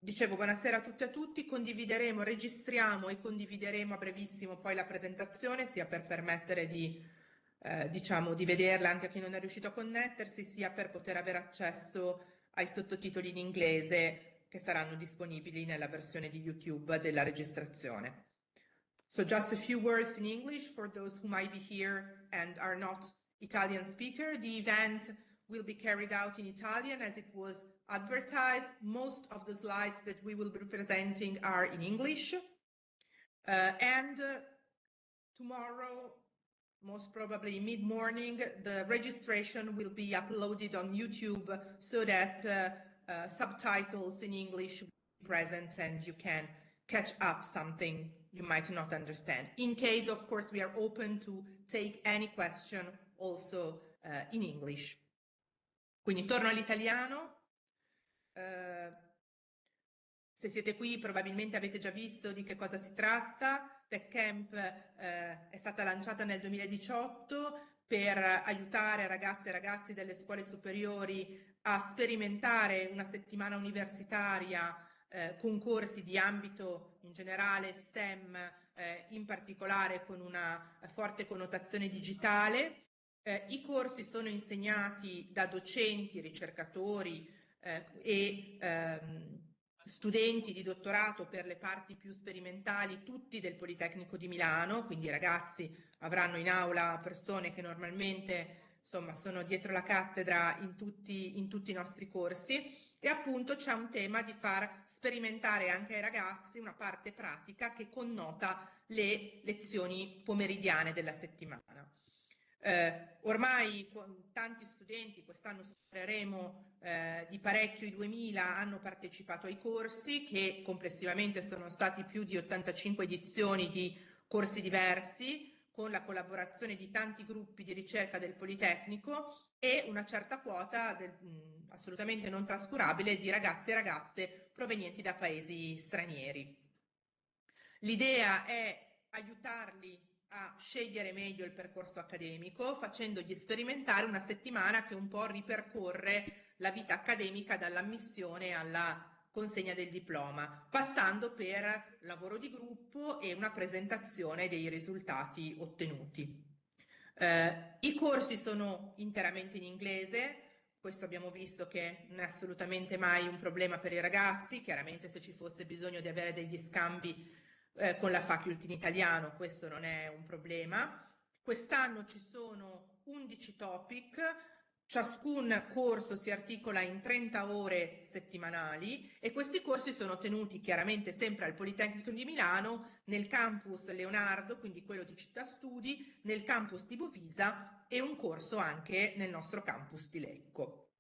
Dicevo, buonasera a tutte e a tutti, registriamo e condivideremo a brevissimo poi la presentazione, sia per permettere diciamo, di vederla anche a chi non è riuscito a connettersi, sia per poter avere accesso ai sottotitoli in inglese che saranno disponibili nella versione di YouTube della registrazione. So just a few words in English for those who might be here and are not Italian speaker. The event will be carried out in Italian as it was advertised. Most of the slides that we will be presenting are in English. Tomorrow, most probably mid-morning, the registration will be uploaded on YouTube so that subtitles in English will be present and you can catch up something you might not understand. In case, of course, we are open to take any question also in English. Quindi torno all'italiano. Se siete qui probabilmente avete già visto di che cosa si tratta. TechCamp è stata lanciata nel 2018 per aiutare ragazze e ragazzi delle scuole superiori a sperimentare una settimana universitaria con corsi di ambito in generale STEM, in particolare con una forte connotazione digitale. I corsi sono insegnati da docenti, ricercatori e studenti di dottorato per le parti più sperimentali, tutti del Politecnico di Milano, quindi i ragazzi avranno in aula persone che normalmente insomma sono dietro la cattedra in tutti i nostri corsi, e appunto c'è un tema di far sperimentare anche ai ragazzi una parte pratica che connota le lezioni pomeridiane della settimana. Ormai tanti studenti, quest'anno supereremo di parecchio i 2000, hanno partecipato ai corsi, che complessivamente sono stati più di 85 edizioni di corsi diversi, con la collaborazione di tanti gruppi di ricerca del Politecnico e una certa quota assolutamente non trascurabile di ragazzi e ragazze provenienti da paesi stranieri. L'idea è aiutarli a scegliere meglio il percorso accademico, facendogli sperimentare una settimana che un po' ripercorre la vita accademica dall'ammissione alla consegna del diploma, passando per lavoro di gruppo e una presentazione dei risultati ottenuti. I corsi sono interamente in inglese. Questo abbiamo visto che non è assolutamente mai un problema per i ragazzi. Chiaramente, se ci fosse bisogno di avere degli scambi con la faculty in italiano, questo non è un problema. Quest'anno ci sono 11 topic, ciascun corso si articola in 30 ore settimanali e questi corsi sono tenuti chiaramente sempre al Politecnico di Milano, nel campus Leonardo, quindi quello di Città Studi, nel campus di Bovisa e un corso anche nel nostro campus di Lecco.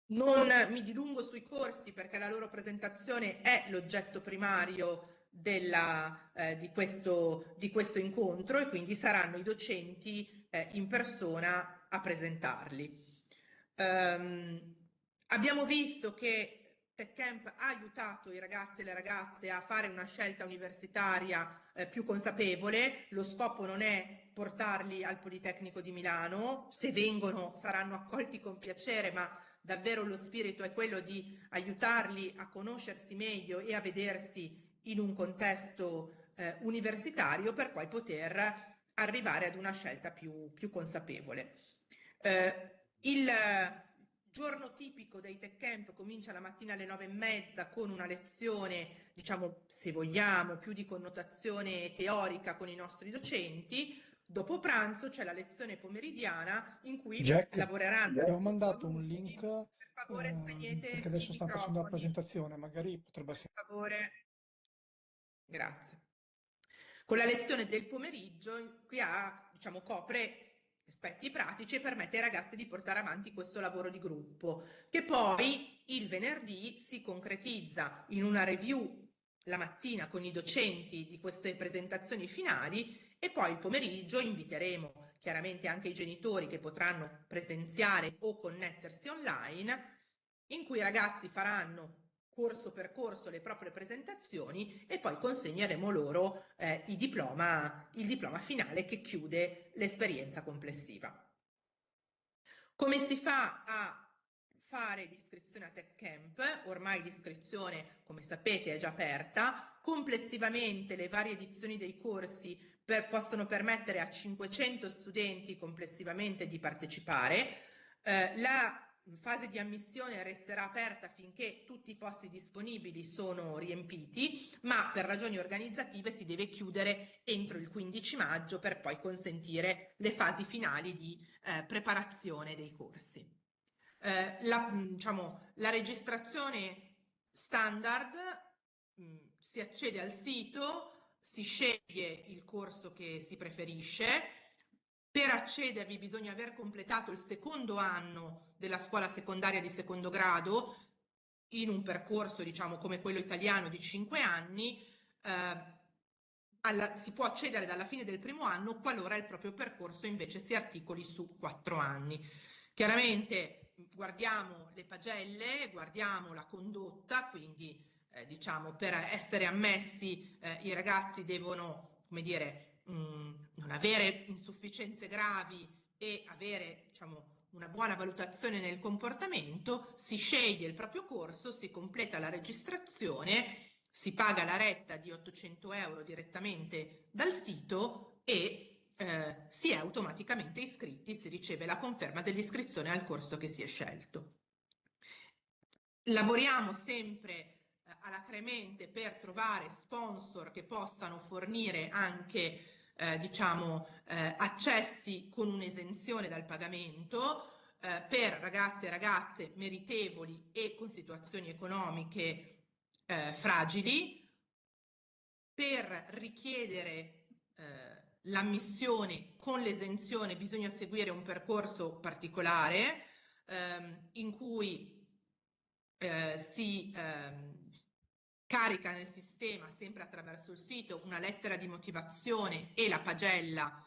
Non mi dilungo sui corsi perché la loro presentazione è l'oggetto primario di questo incontro, e quindi saranno i docenti in persona a presentarli. Abbiamo visto che TechCamp ha aiutato i ragazzi e le ragazze a fare una scelta universitaria più consapevole. Lo scopo non è portarli al Politecnico di Milano, se vengono saranno accolti con piacere, ma davvero lo spirito è quello di aiutarli a conoscersi meglio e a vedersi in un contesto universitario, per poi poter arrivare ad una scelta più consapevole. Il giorno tipico dei TechCamp comincia la mattina alle 9:30 con una lezione, diciamo, se vogliamo, più di connotazione teorica con i nostri docenti. Dopo pranzo c'è la lezione pomeridiana in cui lavoreranno. Abbiamo mandato un link Per favore, spegnete perché i adesso stanno facendo la microfoni. presentazione, magari potrebbe essere... Per favore, grazie. Con la lezione del pomeriggio qui diciamo, copre aspetti pratici e permette ai ragazzi di portare avanti questo lavoro di gruppo, che poi il venerdì si concretizza in una review la mattina con i docenti di queste presentazioni finali, e poi il pomeriggio inviteremo chiaramente anche i genitori che potranno presenziare o connettersi online, in cui i ragazzi faranno corso per corso le proprie presentazioni e poi consegneremo loro il diploma finale che chiude l'esperienza complessiva. Come si fa a fare l'iscrizione a Tech Camp. Ormai l'iscrizione, come sapete, è già aperta. Complessivamente le varie edizioni dei corsi possono permettere a 500 studenti complessivamente di partecipare. La fase di ammissione resterà aperta finché tutti i posti disponibili sono riempiti, ma per ragioni organizzative si deve chiudere entro il 15 maggio per poi consentire le fasi finali di preparazione dei corsi. La registrazione standard, si accede al sito, si sceglie il corso che si preferisce. Per accedervi bisogna aver completato il secondo anno della scuola secondaria di secondo grado in un percorso, diciamo, come quello italiano di 5 anni. Si può accedere dalla fine del primo anno qualora il proprio percorso invece si articoli su 4 anni. Chiaramente guardiamo le pagelle, guardiamo la condotta, quindi diciamo per essere ammessi i ragazzi devono, come dire, non avere insufficienze gravi e avere, diciamo, una buona valutazione nel comportamento. Si sceglie il proprio corso, si completa la registrazione, si paga la retta di 800 euro direttamente dal sito e si è automaticamente iscritti, si riceve la conferma dell'iscrizione al corso che si è scelto. Lavoriamo sempre alacremente per trovare sponsor che possano fornire anche accessi con un'esenzione dal pagamento per ragazzi e ragazze meritevoli e con situazioni economiche fragili. Per richiedere l'ammissione con l'esenzione bisogna seguire un percorso particolare in cui si carica nel sistema, sempre attraverso il sito, una lettera di motivazione e la pagella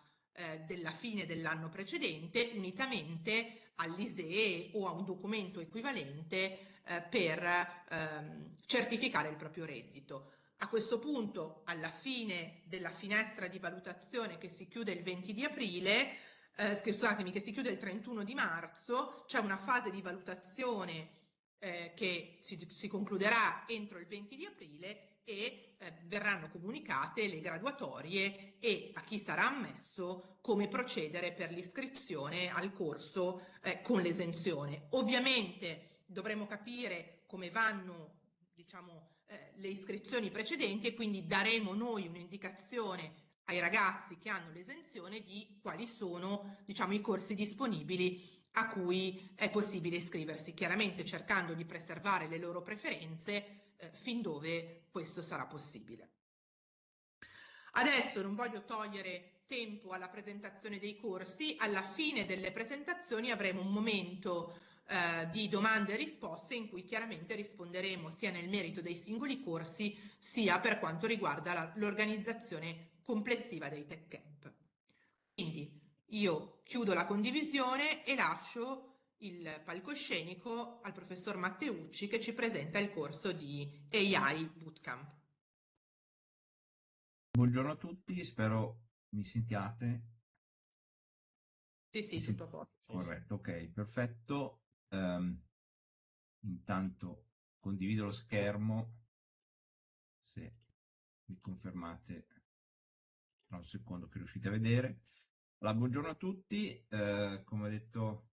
della fine dell'anno precedente, unitamente all'ISEE o a un documento equivalente per certificare il proprio reddito. A questo punto, alla fine della finestra di valutazione che si chiude il 20 di aprile, scusatemi, che si chiude il 31 di marzo, c'è una fase di valutazione che si concluderà entro il 20 di aprile e verranno comunicate le graduatorie e a chi sarà ammesso come procedere per l'iscrizione al corso con l'esenzione. Ovviamente dovremo capire come vanno, diciamo, le iscrizioni precedenti e quindi daremo noi un'indicazione ai ragazzi che hanno l'esenzione di quali sono, diciamo, i corsi disponibili a cui è possibile iscriversi, chiaramente cercando di preservare le loro preferenze fin dove questo sarà possibile. Adesso non voglio togliere tempo alla presentazione dei corsi. Alla fine delle presentazioni avremo un momento di domande e risposte in cui chiaramente risponderemo sia nel merito dei singoli corsi sia per quanto riguarda l'organizzazione complessiva dei Tech Camp. Quindi io chiudo la condivisione e lascio il palcoscenico al professor Matteucci che ci presenta il corso di AI Bootcamp. Buongiorno a tutti, spero mi sentiate. Sì, tutto a posto. Corretto, ok, perfetto. Intanto condivido lo schermo, se mi confermate tra un secondo che riuscite a vedere. Allora, buongiorno a tutti, come ha detto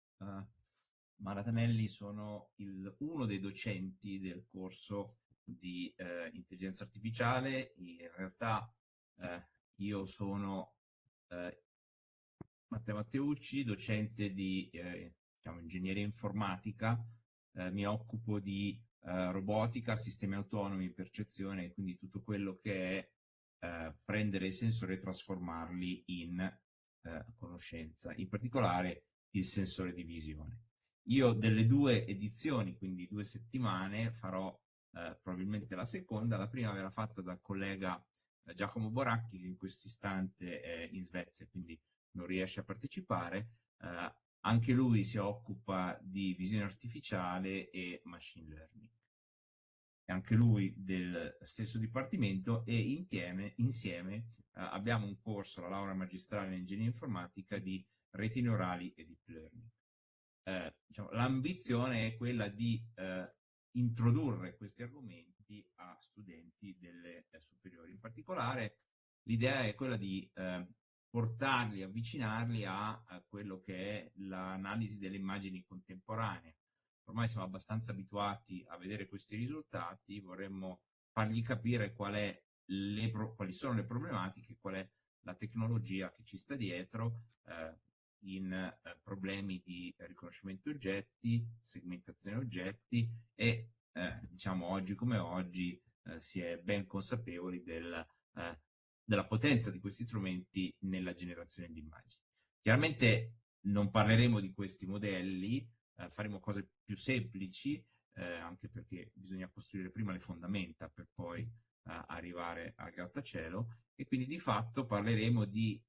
Maratanelli, sono uno dei docenti del corso di intelligenza artificiale. In realtà io sono Matteo Matteucci, docente di ingegneria informatica, mi occupo di robotica, sistemi autonomi, percezione, quindi tutto quello che è prendere i sensori e trasformarli in conoscenza, in particolare il sensore di visione. Io delle 2 edizioni, quindi 2 settimane, farò probabilmente la seconda. La prima verrà fatta dal collega Giacomo Boracchi, che in questo istante è in Svezia, quindi non riesce a partecipare. Anche lui si occupa di visione artificiale e machine learning. È anche lui del stesso dipartimento e insieme abbiamo un corso, la laurea magistrale in ingegneria informatica, di reti neurali e deep learning. diciamo, l'ambizione è quella di introdurre questi argomenti a studenti delle superiori. In particolare l'idea è quella di portarli, avvicinarli a quello che è l'analisi delle immagini contemporanee. Ormai siamo abbastanza abituati a vedere questi risultati, vorremmo fargli capire quali sono le problematiche, qual è la tecnologia che ci sta dietro in problemi di riconoscimento oggetti, segmentazione oggetti e diciamo oggi come oggi si è ben consapevoli della potenza di questi strumenti nella generazione di immagini. Chiaramente non parleremo di questi modelli, faremo cose più semplici, anche perché bisogna costruire prima le fondamenta per poi arrivare al grattacielo, e quindi di fatto parleremo di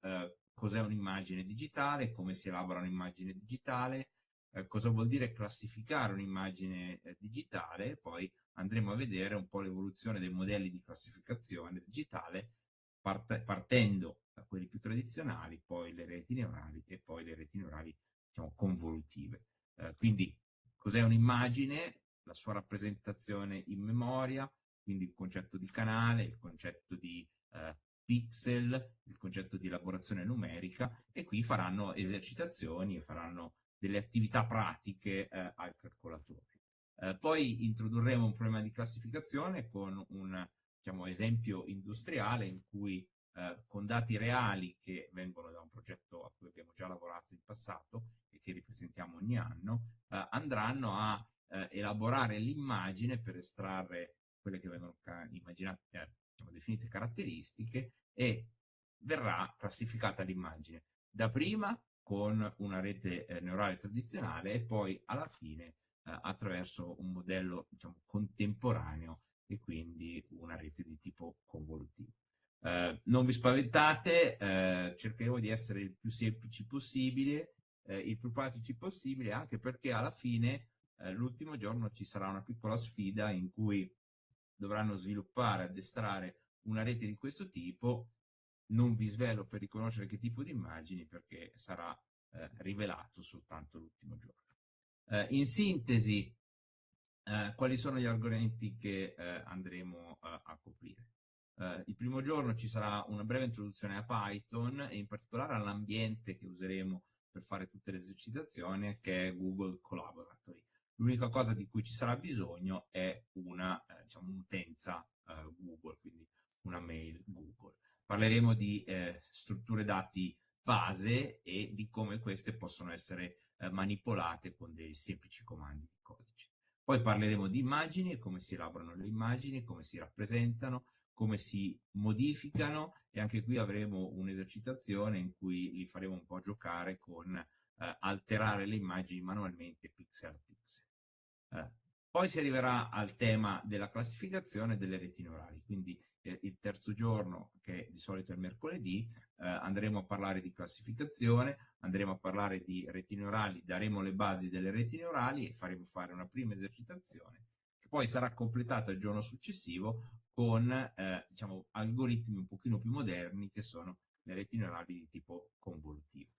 cos'è un'immagine digitale, come si elabora un'immagine digitale, cosa vuol dire classificare un'immagine digitale, poi andremo a vedere un po' l'evoluzione dei modelli di classificazione digitale, partendo da quelli più tradizionali, poi le reti neurali e poi le reti neurali, diciamo, convolutive. Quindi cos'è un'immagine, la sua rappresentazione in memoria, quindi il concetto di canale, il concetto di pixel, il concetto di elaborazione numerica, e qui faranno esercitazioni e faranno delle attività pratiche al calcolatore. Poi introdurremo un problema di classificazione con un, diciamo, esempio industriale in cui con dati reali che vengono da un progetto a cui abbiamo già lavorato in passato e che ripresentiamo ogni anno, andranno a elaborare l'immagine per estrarre quelle che vengono diciamo, definite caratteristiche, e verrà classificata l'immagine dapprima con una rete neurale tradizionale e poi alla fine attraverso un modello, diciamo, contemporaneo, e quindi una rete di tipo convolutivo. Non vi spaventate, cercheremo di essere il più semplici possibile, il più pratici possibile, anche perché alla fine l'ultimo giorno ci sarà una piccola sfida in cui dovranno sviluppare, addestrare una rete di questo tipo. Non vi svelo per riconoscere che tipo di immagini, perché sarà rivelato soltanto l'ultimo giorno. In sintesi, quali sono gli argomenti che andremo a coprire? Il primo giorno ci sarà una breve introduzione a Python e in particolare all'ambiente che useremo per fare tutte le esercitazioni, che è Google Collaboratory. L'unica cosa di cui ci sarà bisogno è una diciamo, un'utenza Google, quindi una mail Google. Parleremo di strutture dati base e di come queste possono essere manipolate con dei semplici comandi di codice. Poi parleremo di immagini, come si elaborano le immagini, come si rappresentano, come si modificano, e anche qui avremo un'esercitazione in cui li faremo un po' giocare con alterare le immagini manualmente pixel a pixel. Poi si arriverà al tema della classificazione delle reti neurali, quindi il terzo giorno, che di solito è il mercoledì, andremo a parlare di classificazione, andremo a parlare di reti neurali, daremo le basi delle reti neurali e faremo fare una prima esercitazione, che poi sarà completata il giorno successivo con diciamo, algoritmi un pochino più moderni, che sono le reti neurali di tipo convolutivo.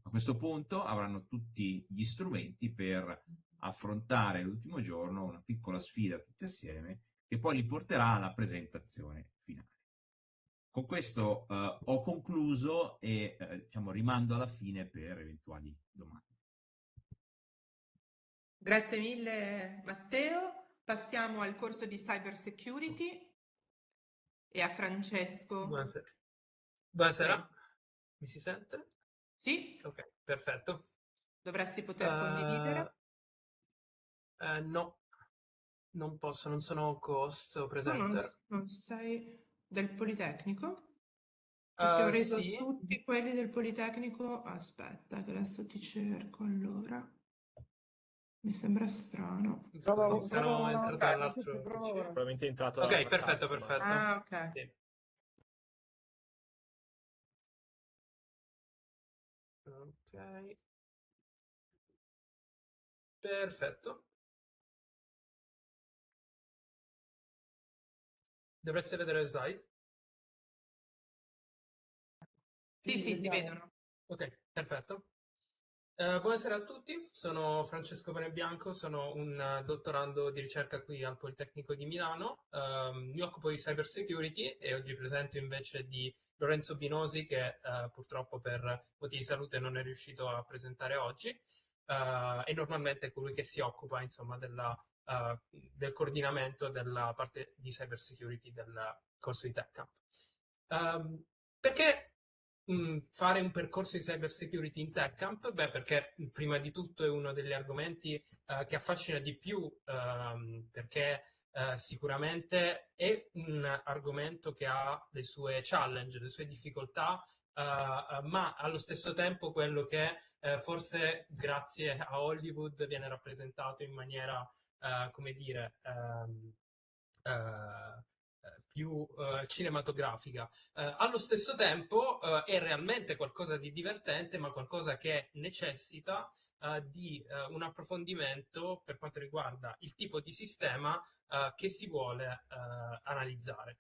A questo punto avranno tutti gli strumenti per affrontare l'ultimo giorno una piccola sfida tutti assieme, che poi li porterà alla presentazione finale. Con questo ho concluso e diciamo, rimando alla fine per eventuali domande. Grazie mille Matteo. Passiamo al corso di Cyber Security e a Francesco. Buonasera. Buonasera, Prego. mi si sente? Sì, Ok, perfetto. dovresti poter condividere. No, non posso, non sono co-host o Tu presenter. non sei del Politecnico? Perché ho reso Sì, tutti quelli del Politecnico. Aspetta, che adesso ti cerco allora. Mi sembra strano. scusi, Prova sono ora, entrato Ok. dall'altro prova PC. ora. Probabilmente è entrato Ok, dall'altra perfetto, parte, ma... perfetto. Ah, ok. Sì. Ok, perfetto. Dovreste vedere le slide. Sì, sì, si vediamo. vedono. Ok, perfetto. Buonasera a tutti, sono Francesco Panebianco, sono un dottorando di ricerca qui al Politecnico di Milano. Mi occupo di cyber security e oggi presento invece di Lorenzo Binosi che purtroppo per motivi di salute non è riuscito a presentare oggi. E normalmente è colui che si occupa insomma del coordinamento della parte di cyber security del corso di TechCamp. Perché fare un percorso di cyber security in TechCamp? Beh, perché prima di tutto è uno degli argomenti che affascina di più, perché sicuramente è un argomento che ha le sue challenge, le sue difficoltà, ma allo stesso tempo quello che forse grazie a Hollywood viene rappresentato in maniera, come dire, più cinematografica. Allo stesso tempo è realmente qualcosa di divertente, ma qualcosa che necessita di un approfondimento per quanto riguarda il tipo di sistema che si vuole analizzare.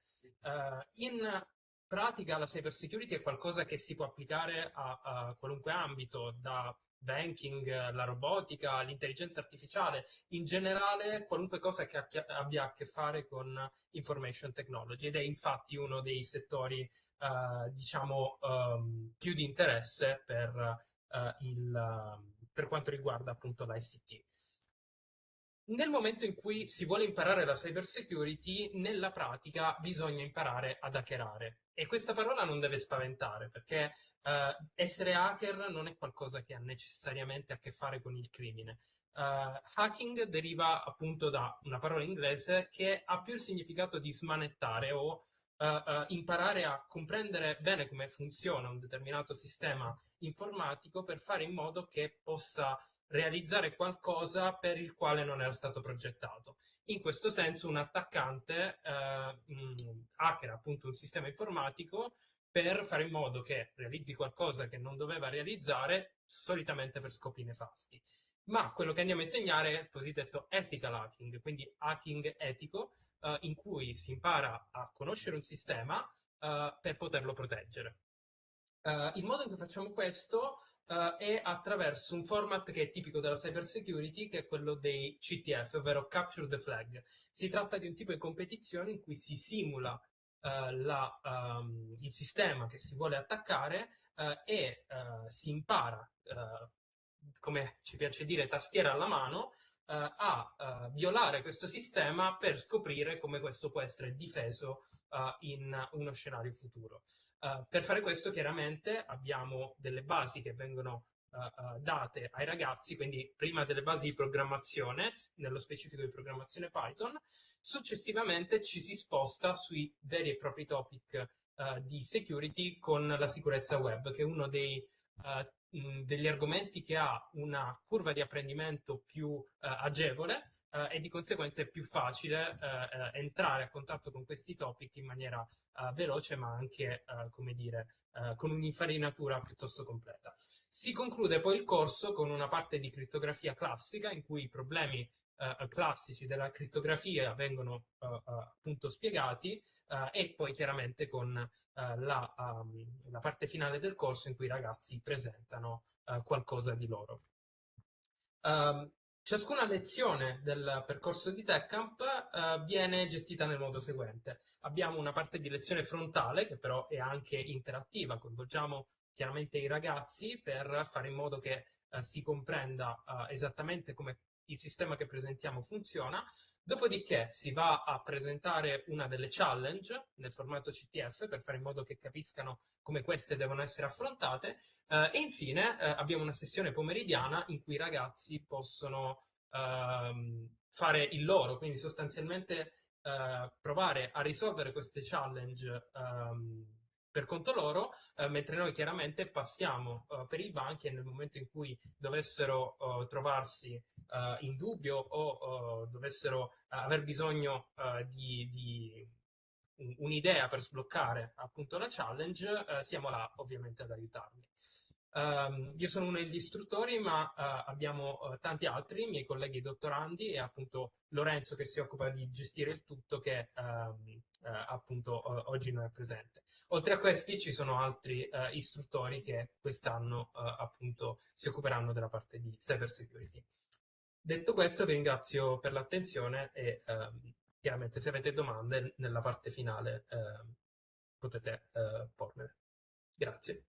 In pratica la cyber security è qualcosa che si può applicare a qualunque ambito, da banking, la robotica, l'intelligenza artificiale, in generale qualunque cosa che abbia a che fare con information technology, ed è infatti uno dei settori diciamo più di interesse per quanto riguarda appunto l'ICT. Nel momento in cui si vuole imparare la cyber security, nella pratica bisogna imparare ad hackerare. E questa parola non deve spaventare, perché essere hacker non è qualcosa che ha necessariamente a che fare con il crimine. Hacking deriva appunto da una parola inglese che ha più il significato di smanettare o imparare a comprendere bene come funziona un determinato sistema informatico per fare in modo che possa realizzare qualcosa per il quale non era stato progettato. In questo senso un attaccante hackera appunto un sistema informatico per fare in modo che realizzi qualcosa che non doveva realizzare, solitamente per scopi nefasti. Ma quello che andiamo a insegnare è il cosiddetto ethical hacking, quindi hacking etico, in cui si impara a conoscere un sistema per poterlo proteggere. Il modo in cui facciamo questo è attraverso un format che è tipico della cyber security, che è quello dei CTF, ovvero Capture the Flag. Si tratta di un tipo di competizione in cui si simula il sistema che si vuole attaccare e si impara, come ci piace dire, tastiera alla mano, a violare questo sistema per scoprire come questo può essere difeso in uno scenario futuro. Per fare questo chiaramente abbiamo delle basi che vengono date ai ragazzi, quindi prima delle basi di programmazione, nello specifico di programmazione Python, successivamente ci si sposta sui veri e propri topic di security con la sicurezza web, che è uno degli argomenti che ha una curva di apprendimento più agevole e di conseguenza è più facile entrare a contatto con questi topic in maniera veloce, ma anche, come dire, con un'infarinatura piuttosto completa. Si conclude poi il corso con una parte di crittografia classica in cui i problemi classici della crittografia vengono appunto spiegati e poi chiaramente con la parte finale del corso in cui i ragazzi presentano qualcosa di loro. Ciascuna lezione del percorso di TechCamp viene gestita nel modo seguente. Abbiamo una parte di lezione frontale che però è anche interattiva, coinvolgiamo chiaramente i ragazzi per fare in modo che si comprenda esattamente come il sistema che presentiamo funziona. Dopodiché si va a presentare una delle challenge nel formato CTF per fare in modo che capiscano come queste devono essere affrontate e infine abbiamo una sessione pomeridiana in cui i ragazzi possono fare il loro, quindi sostanzialmente provare a risolvere queste challenge per conto loro, mentre noi chiaramente passiamo per i banchi e nel momento in cui dovessero trovarsi in dubbio o dovessero aver bisogno di un'idea per sbloccare appunto la challenge, siamo là ovviamente ad aiutarli. Io sono uno degli istruttori, ma abbiamo tanti altri, miei colleghi dottorandi e appunto Lorenzo che si occupa di gestire il tutto, che appunto oggi non è presente. Oltre a questi ci sono altri istruttori che quest'anno appunto si occuperanno della parte di cyber security. Detto questo, vi ringrazio per l'attenzione e chiaramente se avete domande nella parte finale potete pormele. Grazie.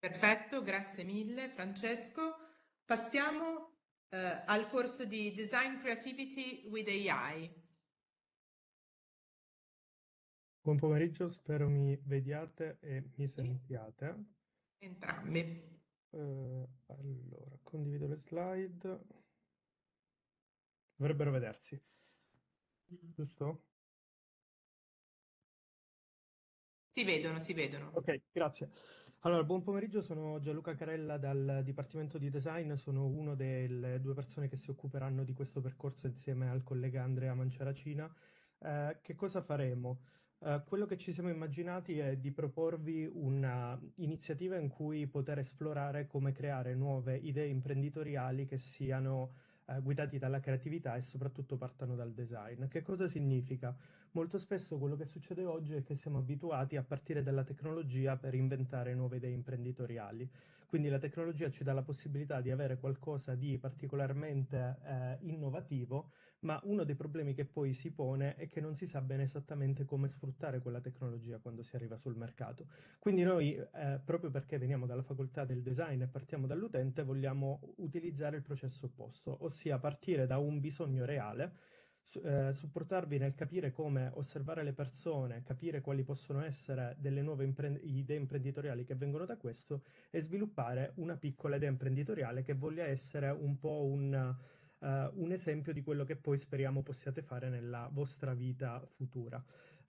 Perfetto, grazie mille Francesco. Passiamo al corso di Design Creativity with AI. Buon pomeriggio, spero mi vediate e mi sentiate. Entrambi. Allora, condivido le slide. Dovrebbero vedersi, giusto? Si vedono, si vedono. Ok, grazie. Allora, buon pomeriggio, sono Gianluca Carella dal Dipartimento di Design, sono una delle 2 persone che si occuperanno di questo percorso insieme al collega Andrea Manceracina. Che cosa faremo? Quello che ci siamo immaginati è di proporvi una iniziativa in cui poter esplorare come creare nuove idee imprenditoriali che siano guidati dalla creatività e soprattutto partano dal design. Che cosa significa? Molto spesso quello che succede oggi è che siamo abituati a partire dalla tecnologia per inventare nuove idee imprenditoriali. Quindi la tecnologia ci dà la possibilità di avere qualcosa di particolarmente innovativo, ma uno dei problemi che poi si pone è che non si sa bene esattamente come sfruttare quella tecnologia quando si arriva sul mercato. Quindi noi, proprio perché veniamo dalla facoltà del design e partiamo dall'utente, vogliamo utilizzare il processo opposto, ossia partire da un bisogno reale, supportarvi nel capire come osservare le persone, capire quali possono essere delle nuove idee imprenditoriali che vengono da questo e sviluppare una piccola idea imprenditoriale che voglia essere un po' un esempio di quello che poi speriamo possiate fare nella vostra vita futura.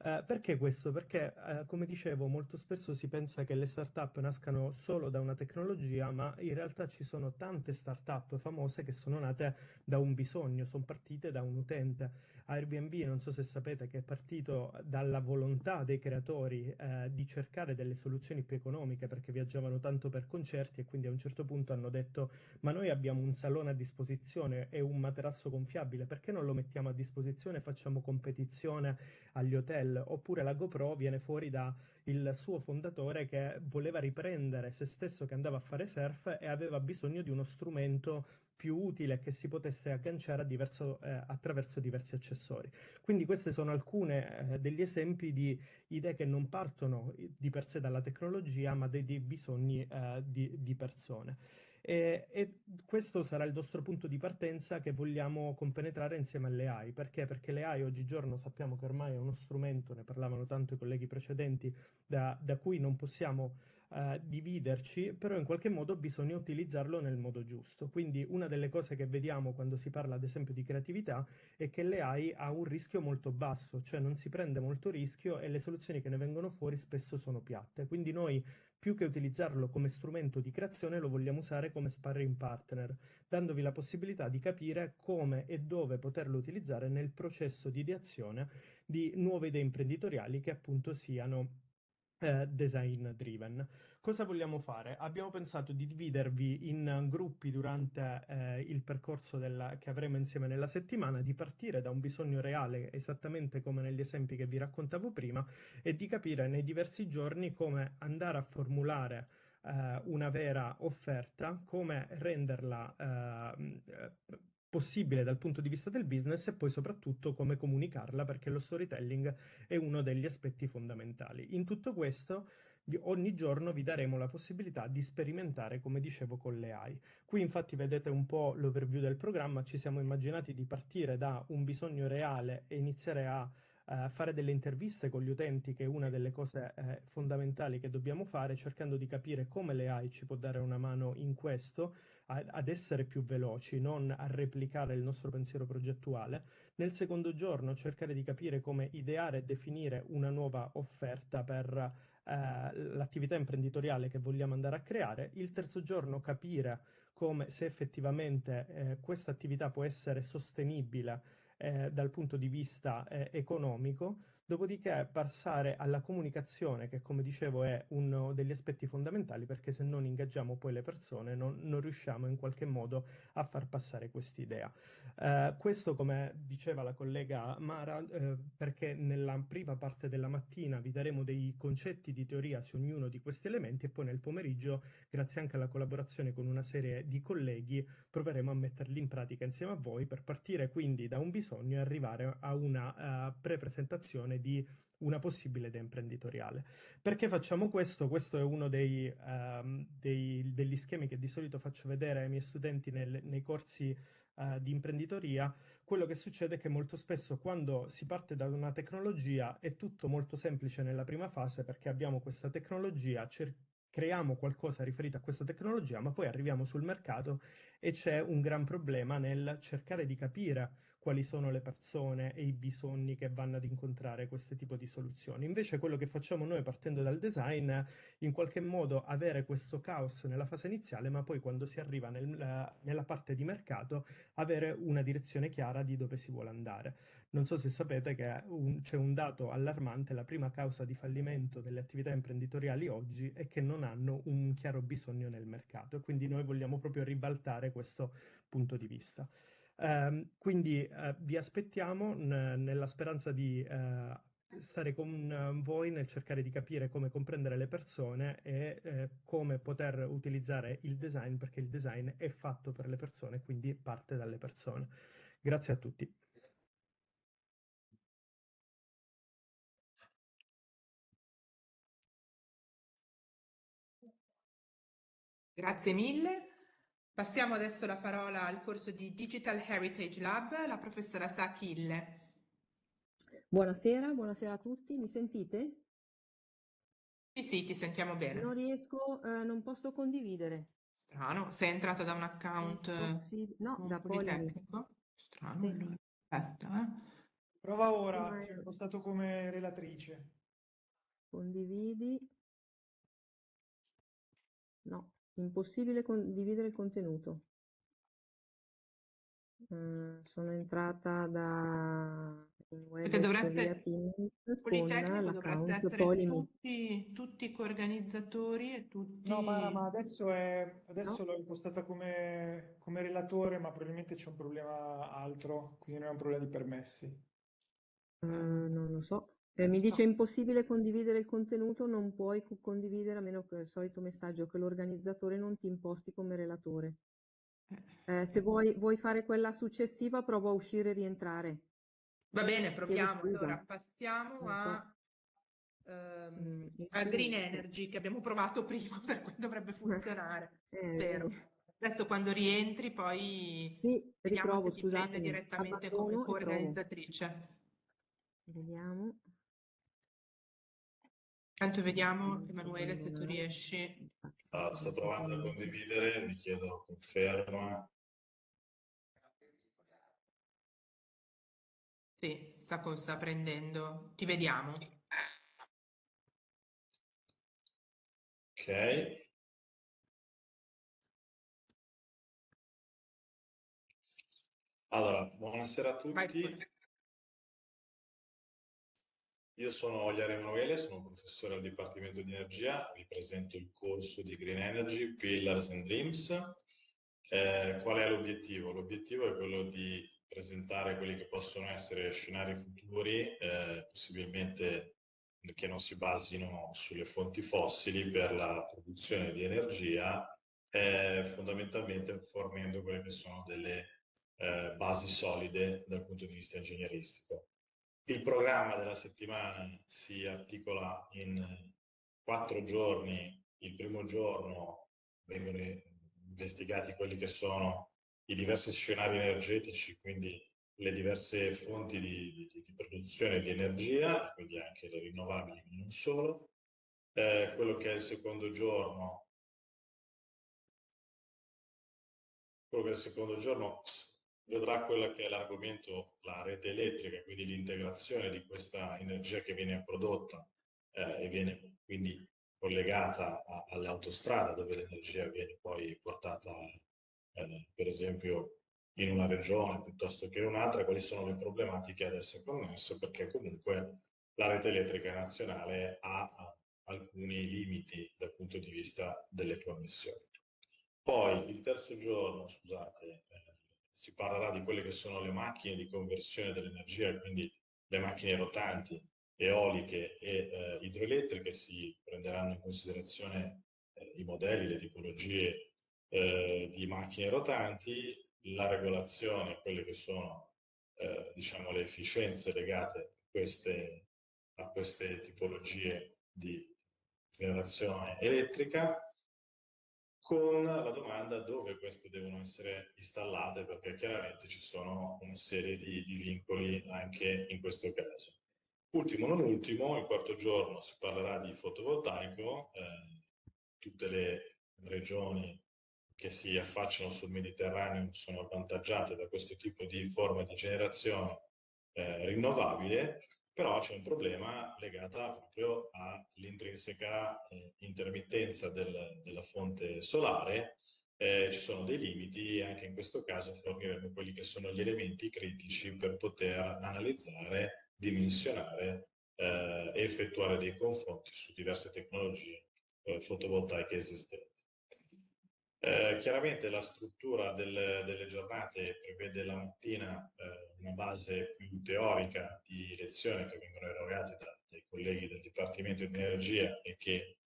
Perché questo? Perché, come dicevo, molto spesso si pensa che le start-up nascano solo da una tecnologia, ma in realtà ci sono tante start-up famose che sono nate da un bisogno, sono partite da un utente. Airbnb, non so se sapete, che è partito dalla volontà dei creatori di cercare delle soluzioni più economiche perché viaggiavano tanto per concerti e quindi a un certo punto hanno detto: ma noi abbiamo un salone a disposizione e un materasso gonfiabile, perché non lo mettiamo a disposizione e facciamo competizione agli hotel? Oppure la GoPro viene fuori da il suo fondatore che voleva riprendere se stesso che andava a fare surf e aveva bisogno di uno strumento più utile che si potesse agganciare attraverso diversi accessori. Quindi questi sono alcuni degli esempi di idee che non partono di per sé dalla tecnologia, ma dei bisogni di persone. E questo sarà il nostro punto di partenza che vogliamo compenetrare insieme alle AI. Perché? Perché le AI oggigiorno sappiamo che ormai è uno strumento, ne parlavano tanto i colleghi precedenti, da cui non possiamo dividerci, però in qualche modo bisogna utilizzarlo nel modo giusto. Quindi una delle cose che vediamo quando si parla ad esempio di creatività è che l'AI ha un rischio molto basso, cioè non si prende molto rischio e le soluzioni che ne vengono fuori spesso sono piatte. Quindi noi, più che utilizzarlo come strumento di creazione, lo vogliamo usare come sparring partner, dandovi la possibilità di capire come e dove poterlo utilizzare nel processo di ideazione di nuove idee imprenditoriali che appunto siano design driven. Cosa vogliamo fare? Abbiamo pensato di dividervi in gruppi durante il percorso che avremo insieme nella settimana, di partire da un bisogno reale, esattamente come negli esempi che vi raccontavo prima, e di capire nei diversi giorni come andare a formulare una vera offerta, come renderla possibile dal punto di vista del business e poi soprattutto come comunicarla, perché lo storytelling è uno degli aspetti fondamentali. In tutto questo, ogni giorno vi daremo la possibilità di sperimentare, come dicevo, con le AI. Qui infatti vedete un po' l'overview del programma, ci siamo immaginati di partire da un bisogno reale e iniziare a fare delle interviste con gli utenti, che è una delle cose fondamentali che dobbiamo fare, cercando di capire come le AI ci può dare una mano in questo, ad essere più veloci, non a replicare il nostro pensiero progettuale. Nel secondo giorno cercare di capire come ideare e definire una nuova offerta per l'attività imprenditoriale che vogliamo andare a creare. Il terzo giorno capire come, se effettivamente questa attività può essere sostenibile dal punto di vista economico. Dopodiché passare alla comunicazione, che come dicevo è uno degli aspetti fondamentali, perché se non ingaggiamo poi le persone non riusciamo in qualche modo a far passare quest'idea. Questo, come diceva la collega Mara, perché nella prima parte della mattina vi daremo dei concetti di teoria su ognuno di questi elementi e poi nel pomeriggio, grazie anche alla collaborazione con una serie di colleghi, proveremo a metterli in pratica insieme a voi per partire quindi da un bisogno e arrivare a una pre-presentazione di una possibile idea imprenditoriale. Perché facciamo questo? Questo è uno degli schemi che di solito faccio vedere ai miei studenti nei corsi di imprenditoria. Quello che succede è che molto spesso quando si parte da una tecnologia è tutto molto semplice nella prima fase perché abbiamo questa tecnologia, creiamo qualcosa riferito a questa tecnologia, ma poi arriviamo sul mercato e c'è un gran problema nel cercare di capire quali sono le persone e i bisogni che vanno ad incontrare questo tipo di soluzioni. Invece quello che facciamo noi partendo dal design è in qualche modo avere questo caos nella fase iniziale, ma poi quando si arriva nella parte di mercato avere una direzione chiara di dove si vuole andare. Non so se sapete che c'è un dato allarmante: la prima causa di fallimento delle attività imprenditoriali oggi è che non hanno un chiaro bisogno nel mercato, e quindi noi vogliamo proprio ribaltare questo punto di vista. Quindi vi aspettiamo nella speranza di stare con voi nel cercare di capire come comprendere le persone e come poter utilizzare il design, perché il design è fatto per le persone, quindi parte dalle persone. Grazie a tutti. Grazie mille. Passiamo adesso la parola al corso di Digital Heritage Lab, la professoressa Achille. Buonasera, buonasera a tutti, mi sentite? Sì, sì, ti sentiamo Non bene. riesco, non posso condividere. Strano, sei entrata da un account No, non da Polimi. politecnico? Strano, Sì. allora. Aspetta. Prova ora, Ma ti ho postato come relatrice. condividi. No, impossibile condividere il contenuto. Sono entrata in Perché Webex via Teams con Politecnico dovreste l'account essere Polimi. tutti coorganizzatori e No, Mara, tutti... ma No? adesso l'ho impostata come relatore, ma probabilmente c'è un problema altro, quindi non è un problema di permessi. Non lo so. Mi non dice so. impossibile condividere il contenuto, non puoi condividere a meno che il solito messaggio che l'organizzatore non ti imposti come relatore. Se vuoi fare quella successiva, prova a uscire e rientrare. Va bene, Chiedo proviamo. scusa. Allora, passiamo Non so. Mi a Green scusi. Energy che abbiamo provato prima, per cui dovrebbe funzionare. Spero. Vedi. Adesso quando rientri poi Sì, vediamo riprovo, se ti prende scusatemi. direttamente come Abbandono e provo. coorganizzatrice. Vediamo. Tanto vediamo, Non Emanuele, se tu abbandonare. riesci. Sto provando a condividere, mi chiedo conferma. Sì, sta prendendo. Ti vediamo. Ok. Allora, buonasera a Vai tutti. pure. Io sono Oliare Emanuele, sono un professore al Dipartimento di Energia, vi presento il corso di Green Energy, Pillars and Dreams. Qual è l'obiettivo? L'obiettivo è quello di presentare quelli che possono essere scenari futuri, possibilmente che non si basino sulle fonti fossili per la produzione di energia, fondamentalmente fornendo quelle che sono delle basi solide dal punto di vista ingegneristico. Il programma della settimana si articola in 4 giorni. Il primo giorno vengono investigati quelli che sono i diversi scenari energetici, quindi le diverse fonti di produzione di energia, quindi anche le rinnovabili, ma non solo. Quello che è il secondo giorno vedrà quella che è l'argomento, la rete elettrica, quindi l'integrazione di questa energia che viene prodotta e viene quindi collegata all'autostrada dove l'energia viene poi portata, per esempio, in una regione piuttosto che in un'altra, quali sono le problematiche ad esse connesse, perché comunque la rete elettrica nazionale ha alcuni limiti dal punto di vista delle connessioni. Poi il terzo giorno, scusate, si parlerà di quelle che sono le macchine di conversione dell'energia, quindi le macchine rotanti, eoliche e idroelettriche. Si prenderanno in considerazione i modelli, le tipologie di macchine rotanti, la regolazione, quelle che sono diciamo le efficienze legate a queste tipologie di generazione elettrica, con la domanda dove queste devono essere installate, perché chiaramente ci sono una serie di vincoli anche in questo caso. Ultimo non ultimo, il quarto giorno si parlerà di fotovoltaico. Tutte le regioni che si affacciano sul Mediterraneo sono avvantaggiate da questo tipo di forma di generazione rinnovabile, però c'è un problema legato proprio all'intrinseca intermittenza della fonte solare. Ci sono dei limiti, anche in questo caso forniremo quelli che sono gli elementi critici per poter analizzare, dimensionare e effettuare dei confronti su diverse tecnologie fotovoltaiche esistenti. Chiaramente la struttura delle giornate prevede la mattina una base più teorica di lezioni che vengono erogate dai colleghi del Dipartimento di Energia e che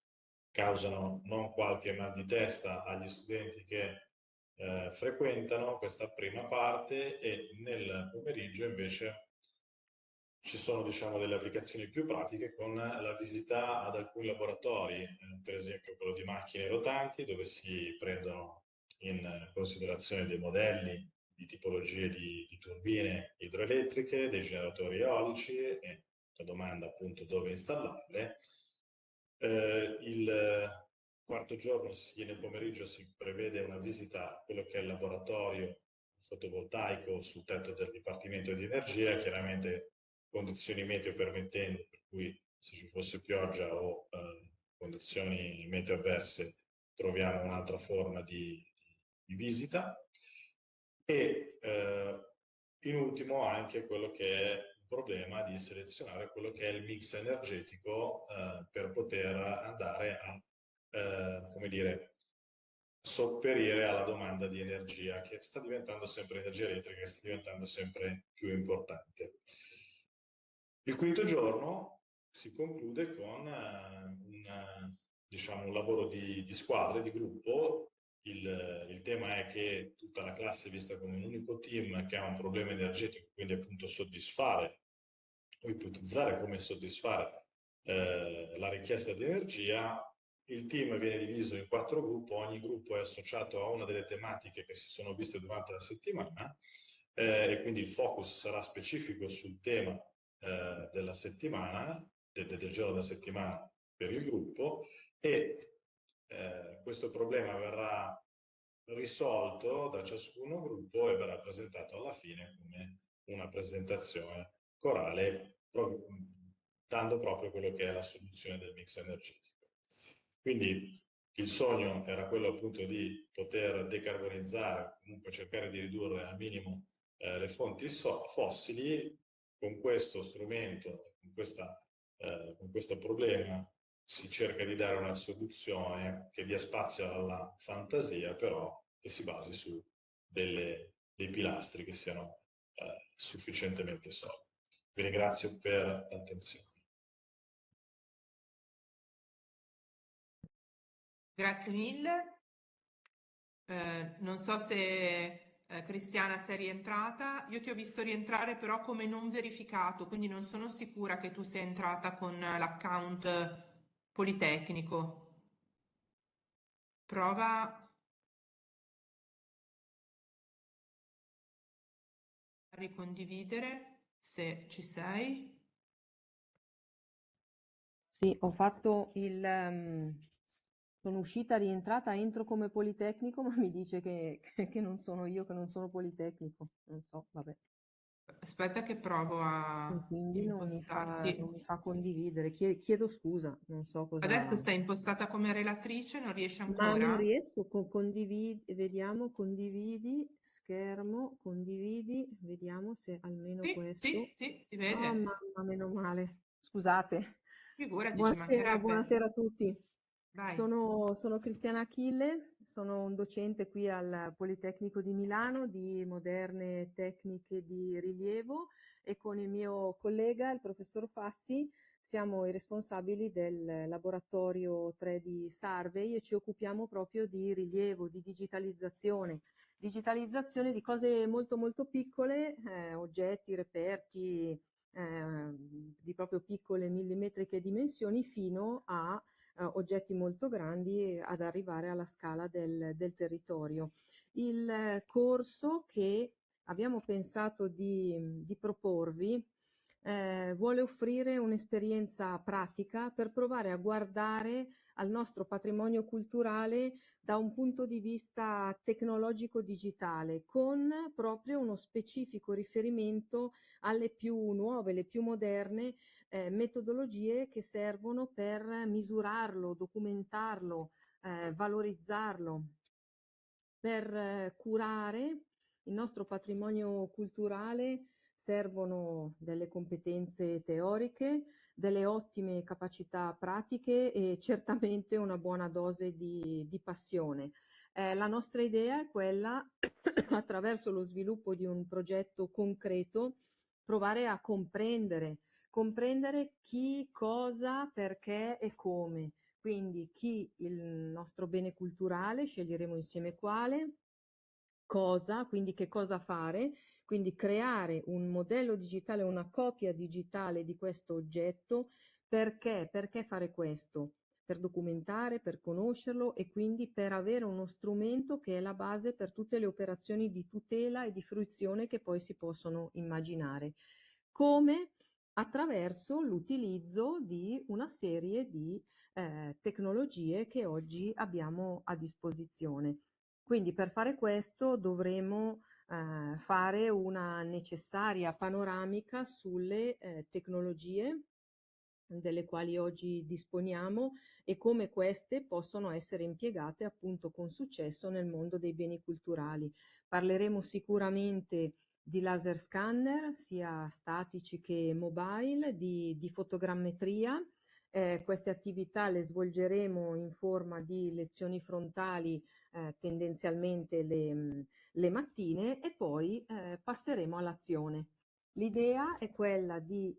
causano non qualche mal di testa agli studenti che frequentano questa prima parte, e nel pomeriggio invece ci sono, diciamo, delle applicazioni più pratiche con la visita ad alcuni laboratori, per esempio quello di macchine rotanti, dove si prendono in considerazione dei modelli di tipologie di turbine idroelettriche, dei generatori eolici, e la domanda appunto dove installarle. Il quarto giorno, nel pomeriggio, si prevede una visita a quello che è il laboratorio fotovoltaico sul tetto del Dipartimento di Energia, chiaramente condizioni meteo permettendo, per cui se ci fosse pioggia o condizioni meteo avverse troviamo un'altra forma di visita. E in ultimo anche quello che è il problema di selezionare quello che è il mix energetico per poter andare a come dire, sopperire alla domanda di energia che sta diventando sempre, energia elettrica, che sta diventando sempre più importante. Il quinto giorno si conclude con diciamo, un lavoro di squadra, di gruppo. Il tema è che tutta la classe è vista come un unico team che ha un problema energetico, quindi appunto soddisfare o ipotizzare come soddisfare la richiesta di energia. Il team viene diviso in 4 gruppi, ogni gruppo è associato a una delle tematiche che si sono viste durante la settimana, e quindi il focus sarà specifico sul tema della settimana, del giorno della settimana per il gruppo, e questo problema verrà risolto da ciascuno gruppo e verrà presentato alla fine come una presentazione corale, dando proprio quello che è la soluzione del mix energetico. Quindi il sogno era quello appunto di poter decarbonizzare, comunque cercare di ridurre al minimo le fonti fossili. Con questo strumento, con questo problema, si cerca di dare una soluzione che dia spazio alla fantasia, però che si basi su dei pilastri che siano sufficientemente solidi. Vi ringrazio per l'attenzione. Grazie mille. Non so se Cristiana sei rientrata. Io ti ho visto rientrare però come non verificato, quindi non sono sicura che tu sia entrata con l'account Politecnico. Prova a ricondividere se ci sei. Sì, ho fatto sono uscita, rientrata, entro come Politecnico, ma mi dice che non sono io, che non sono Politecnico. Non so, vabbè. Aspetta che provo a E quindi non mi impostarti. fa condividere. Chiedo scusa, non so Adesso cosa. stai impostata come relatrice, non riesci Ma non ancora? riesco, vediamo, condividi, schermo, condividi, vediamo se almeno Sì, questo. sì, sì, si Ah, vede. mamma, meno male. Scusate. Figurati, ci mancherebbe. Buonasera a tutti. Vai. Sono Cristiana Achille, sono un docente qui al Politecnico di Milano di moderne tecniche di rilievo e con il mio collega, il professor Fassi, siamo i responsabili del laboratorio 3D Survey e ci occupiamo proprio di rilievo, di digitalizzazione di cose molto molto piccole, oggetti, reperti, di proprio piccole millimetriche dimensioni fino a oggetti molto grandi ad arrivare alla scala del territorio. Il corso che abbiamo pensato di proporvi vuole offrire un'esperienza pratica per provare a guardare al nostro patrimonio culturale da un punto di vista tecnologico-digitale, con proprio uno specifico riferimento alle più nuove, le più moderne metodologie che servono per misurarlo, documentarlo, valorizzarlo, per curare il nostro patrimonio culturale servono delle competenze teoriche, delle ottime capacità pratiche e certamente una buona dose di passione. La nostra idea è quella, attraverso lo sviluppo di un progetto concreto, provare a comprendere chi, cosa, perché e come. Quindi chi il nostro bene culturale, sceglieremo insieme quale, cosa, quindi che cosa fare, quindi creare un modello digitale, una copia digitale di questo oggetto. Perché fare questo? Per documentare, per conoscerlo e quindi per avere uno strumento che è la base per tutte le operazioni di tutela e di fruizione che poi si possono immaginare. Come? Attraverso l'utilizzo di una serie di tecnologie che oggi abbiamo a disposizione. Quindi per fare questo dovremo fare una necessaria panoramica sulle tecnologie delle quali oggi disponiamo e come queste possono essere impiegate appunto con successo nel mondo dei beni culturali. Parleremo sicuramente di laser scanner, sia statici che mobile, di fotogrammetria. Queste attività le svolgeremo in forma di lezioni frontali, tendenzialmente le mattine, e poi passeremo all'azione. L'idea è quella di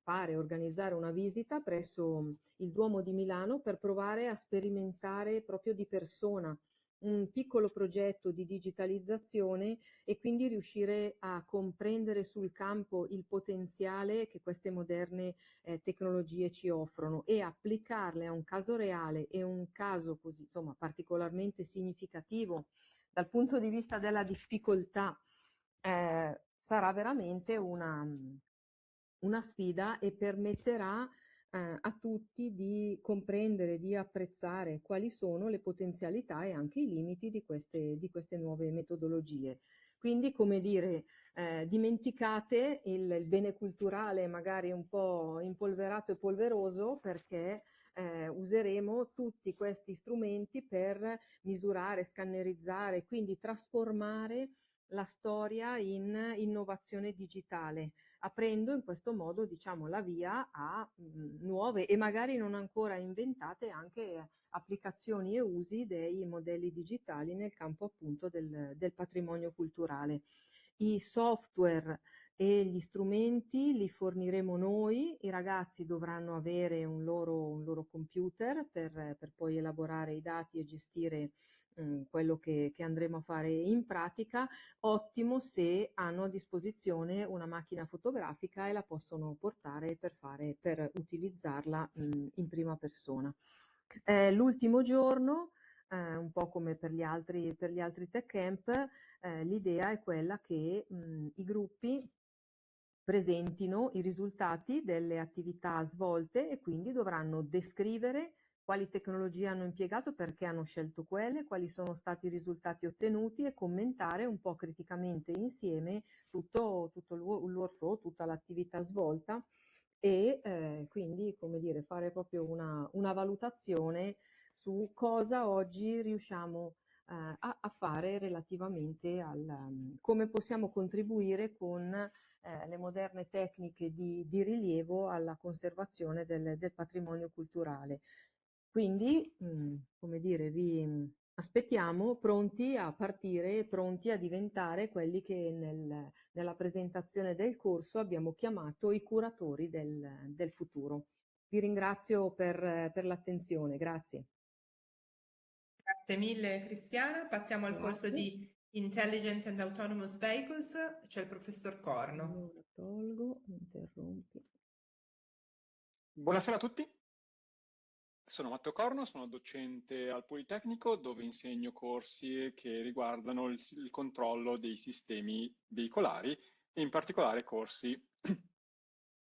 organizzare una visita presso il Duomo di Milano per provare a sperimentare proprio di persona un piccolo progetto di digitalizzazione e quindi riuscire a comprendere sul campo il potenziale che queste moderne tecnologie ci offrono e applicarle a un caso reale e un caso così, insomma, particolarmente significativo dal punto di vista della difficoltà. Sarà veramente una sfida e permetterà a tutti di comprendere, di apprezzare quali sono le potenzialità e anche i limiti di queste nuove metodologie. Quindi, come dire, dimenticate il bene culturale magari un po' impolverato e polveroso, perché useremo tutti questi strumenti per misurare, scannerizzare, quindi trasformare la storia in innovazione digitale, aprendo in questo modo, diciamo, la via a nuove e magari non ancora inventate anche applicazioni e usi dei modelli digitali nel campo appunto del patrimonio culturale. I software e gli strumenti li forniremo noi, i ragazzi dovranno avere un loro computer per poi elaborare i dati e gestire quello che andremo a fare in pratica. Ottimo se hanno a disposizione una macchina fotografica e la possono portare per utilizzarla in prima persona. L'ultimo giorno, un po' come per gli altri tech camp, l'idea è quella che i gruppi presentino i risultati delle attività svolte e quindi dovranno descrivere quali tecnologie hanno impiegato, perché hanno scelto quelle, quali sono stati i risultati ottenuti, e commentare un po' criticamente insieme tutto il workflow, tutta l'attività svolta, e quindi, come dire, fare proprio una valutazione su cosa oggi riusciamo a fare relativamente come possiamo contribuire con le moderne tecniche di rilievo alla conservazione del patrimonio culturale. Quindi, come dire, vi aspettiamo pronti a partire, pronti a diventare quelli che nella presentazione del corso abbiamo chiamato i curatori del futuro. Vi ringrazio per l'attenzione, grazie. Grazie mille Cristiana. Passiamo al corso Grazie. di Intelligent and Autonomous Vehicles, c'è il professor Corno. Allora, tolgo, interrompi. Buonasera a tutti, sono Matteo Corno, sono docente al Politecnico dove insegno corsi che riguardano il controllo dei sistemi veicolari e in particolare corsi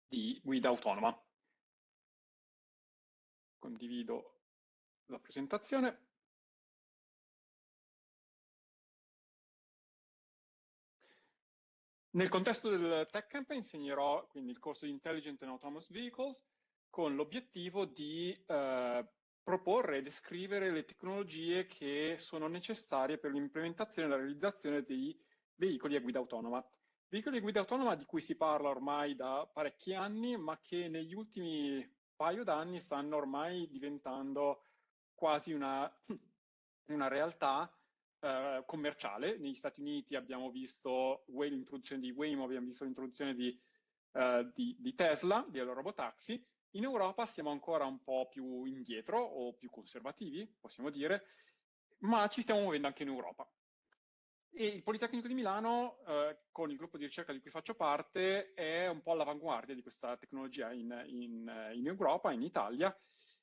di guida autonoma. Condivido la presentazione. Nel contesto del TechCamp insegnerò quindi il corso di Intelligent and Autonomous Vehicles con l'obiettivo di proporre e descrivere le tecnologie che sono necessarie per l'implementazione e la realizzazione dei veicoli a guida autonoma. Veicoli a guida autonoma di cui si parla ormai da parecchi anni, ma che negli ultimi paio d'anni stanno ormai diventando quasi una realtà commerciale. Negli Stati Uniti abbiamo visto l'introduzione di Waymo, abbiamo visto l'introduzione di Tesla, di robotaxi. In Europa siamo ancora un po' più indietro o più conservativi, possiamo dire, ma ci stiamo muovendo anche in Europa. E il Politecnico di Milano, con il gruppo di ricerca di cui faccio parte, è un po' all'avanguardia di questa tecnologia in Europa, in Italia,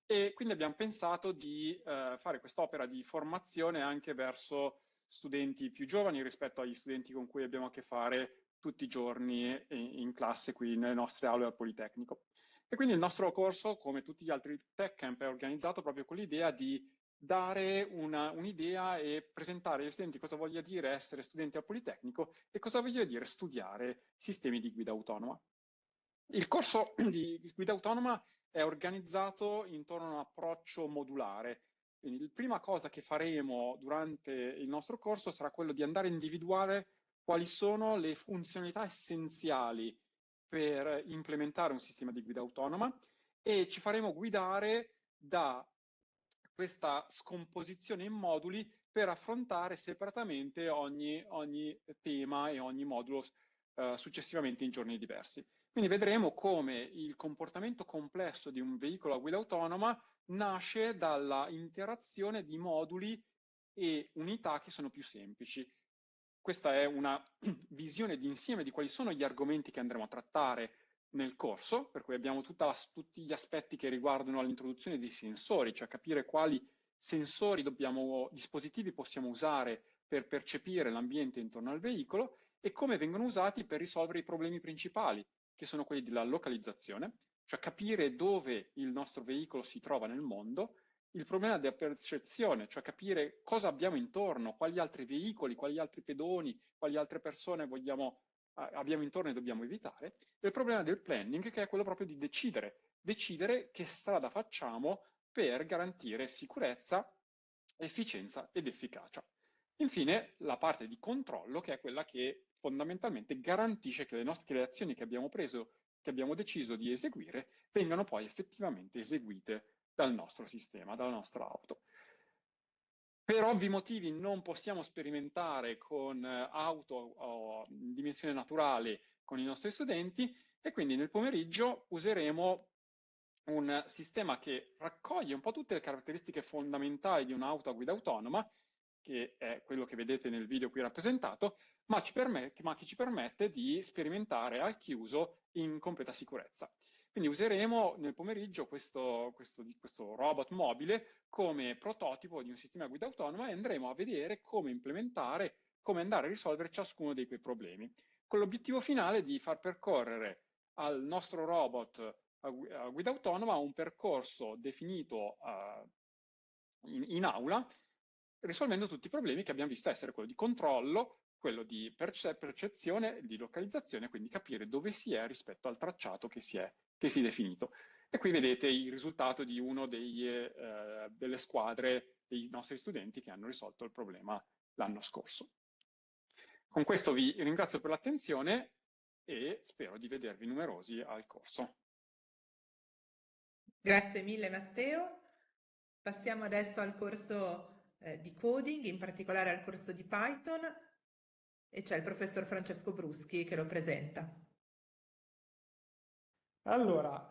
e quindi abbiamo pensato di fare quest'opera di formazione anche verso studenti più giovani rispetto agli studenti con cui abbiamo a che fare tutti i giorni in classe qui nelle nostre aule al Politecnico. E quindi il nostro corso, come tutti gli altri Tech Camp, è organizzato proprio con l'idea di dare un'idea e presentare agli studenti cosa voglia dire essere studenti al Politecnico e cosa voglia dire studiare sistemi di guida autonoma. Il corso di guida autonoma è organizzato intorno a un approccio modulare. Quindi la prima cosa che faremo durante il nostro corso sarà quello di andare a individuare quali sono le funzionalità essenziali per implementare un sistema di guida autonoma e ci faremo guidare da questa scomposizione in moduli per affrontare separatamente ogni tema e ogni modulo successivamente in giorni diversi. Quindi vedremo come il comportamento complesso di un veicolo a guida autonoma nasce dalla interazione di moduli e unità che sono più semplici. Questa è una visione d'insieme di quali sono gli argomenti che andremo a trattare nel corso, per cui abbiamo tutti gli aspetti che riguardano l'introduzione dei sensori, cioè capire quali dispositivi possiamo usare per percepire l'ambiente intorno al veicolo e come vengono usati per risolvere i problemi principali, che sono quelli della localizzazione, cioè capire dove il nostro veicolo si trova nel mondo, il problema della percezione, cioè capire cosa abbiamo intorno, quali altri veicoli, quali altri pedoni, quali altre persone abbiamo intorno e dobbiamo evitare, e il problema del planning, che è quello proprio di decidere che strada facciamo per garantire sicurezza, efficienza ed efficacia. Infine, la parte di controllo, che è quella che fondamentalmente garantisce che le azioni che abbiamo preso, che abbiamo deciso di eseguire, vengano poi effettivamente eseguite dal nostro sistema, dalla nostra auto. Per ovvi motivi non possiamo sperimentare con auto in dimensione naturale con i nostri studenti e quindi nel pomeriggio useremo un sistema che raccoglie un po' tutte le caratteristiche fondamentali di un'auto a guida autonoma, che è quello che vedete nel video qui rappresentato, ma che ci permette di sperimentare al chiuso in completa sicurezza. Quindi useremo nel pomeriggio questo robot mobile come prototipo di un sistema a guida autonoma e andremo a vedere come implementare, come andare a risolvere ciascuno di quei problemi, con l'obiettivo finale di far percorrere al nostro robot a guida autonoma un percorso definito in aula, risolvendo tutti i problemi che abbiamo visto essere quello di controllo, quello di percezione, di localizzazione, quindi capire dove si è rispetto al tracciato che si è definito. E qui vedete il risultato di uno delle squadre dei nostri studenti che hanno risolto il problema l'anno scorso. Con questo vi ringrazio per l'attenzione e spero di vedervi numerosi al corso. Grazie mille Matteo. Passiamo adesso al corso di coding, in particolare al corso di Python, e c'è il professor Francesco Bruschi che lo presenta. Allora,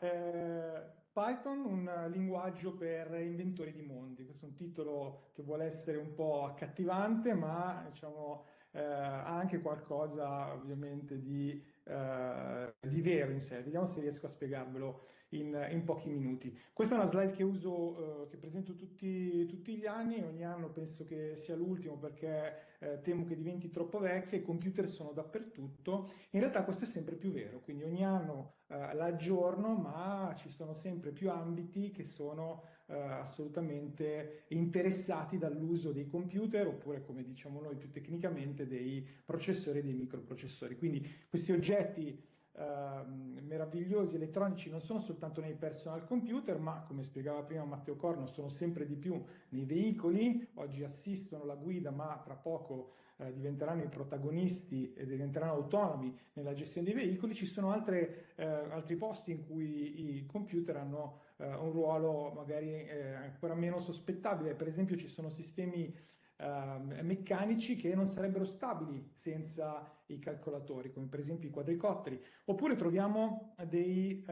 Python, un linguaggio per inventori di mondi. Questo è un titolo che vuole essere un po' accattivante, ma diciamo, ha anche qualcosa ovviamente di vero in sé. Vediamo se riesco a spiegarvelo in pochi minuti. Questa è una slide che uso, che presento tutti gli anni. Ogni anno penso che sia l'ultimo perché temo che diventi troppo vecchia. I computer sono dappertutto. In realtà questo è sempre più vero, quindi ogni anno l'aggiorno, ma ci sono sempre più ambiti che sono assolutamente interessati dall'uso dei computer, oppure come diciamo noi più tecnicamente dei processori e dei microprocessori. Quindi questi oggetti meravigliosi elettronici non sono soltanto nei personal computer, ma come spiegava prima Matteo Corno, sono sempre di più nei veicoli. Oggi assistono la guida, ma tra poco diventeranno i protagonisti e diventeranno autonomi nella gestione dei veicoli. Ci sono altri posti in cui i computer hanno un ruolo magari ancora meno sospettabile. Per esempio ci sono sistemi meccanici che non sarebbero stabili senza i calcolatori, come per esempio i quadricotteri. Oppure troviamo dei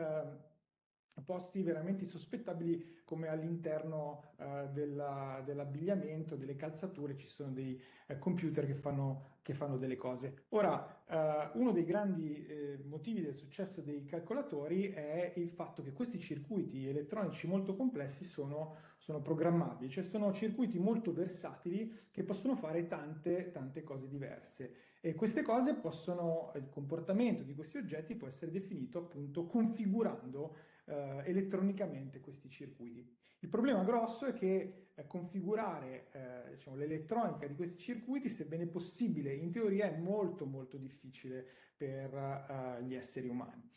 posti veramente sospettabili come all'interno dell'abbigliamento, delle calzature, ci sono dei computer che fanno delle cose. Ora, uno dei grandi motivi del successo dei calcolatori è il fatto che questi circuiti elettronici molto complessi sono programmabili, cioè sono circuiti molto versatili che possono fare tante cose diverse. E queste cose il comportamento di questi oggetti può essere definito appunto configurando elettronicamente questi circuiti. Il problema grosso è che configurare diciamo, l'elettronica di questi circuiti, sebbene possibile, in teoria è molto difficile per gli esseri umani.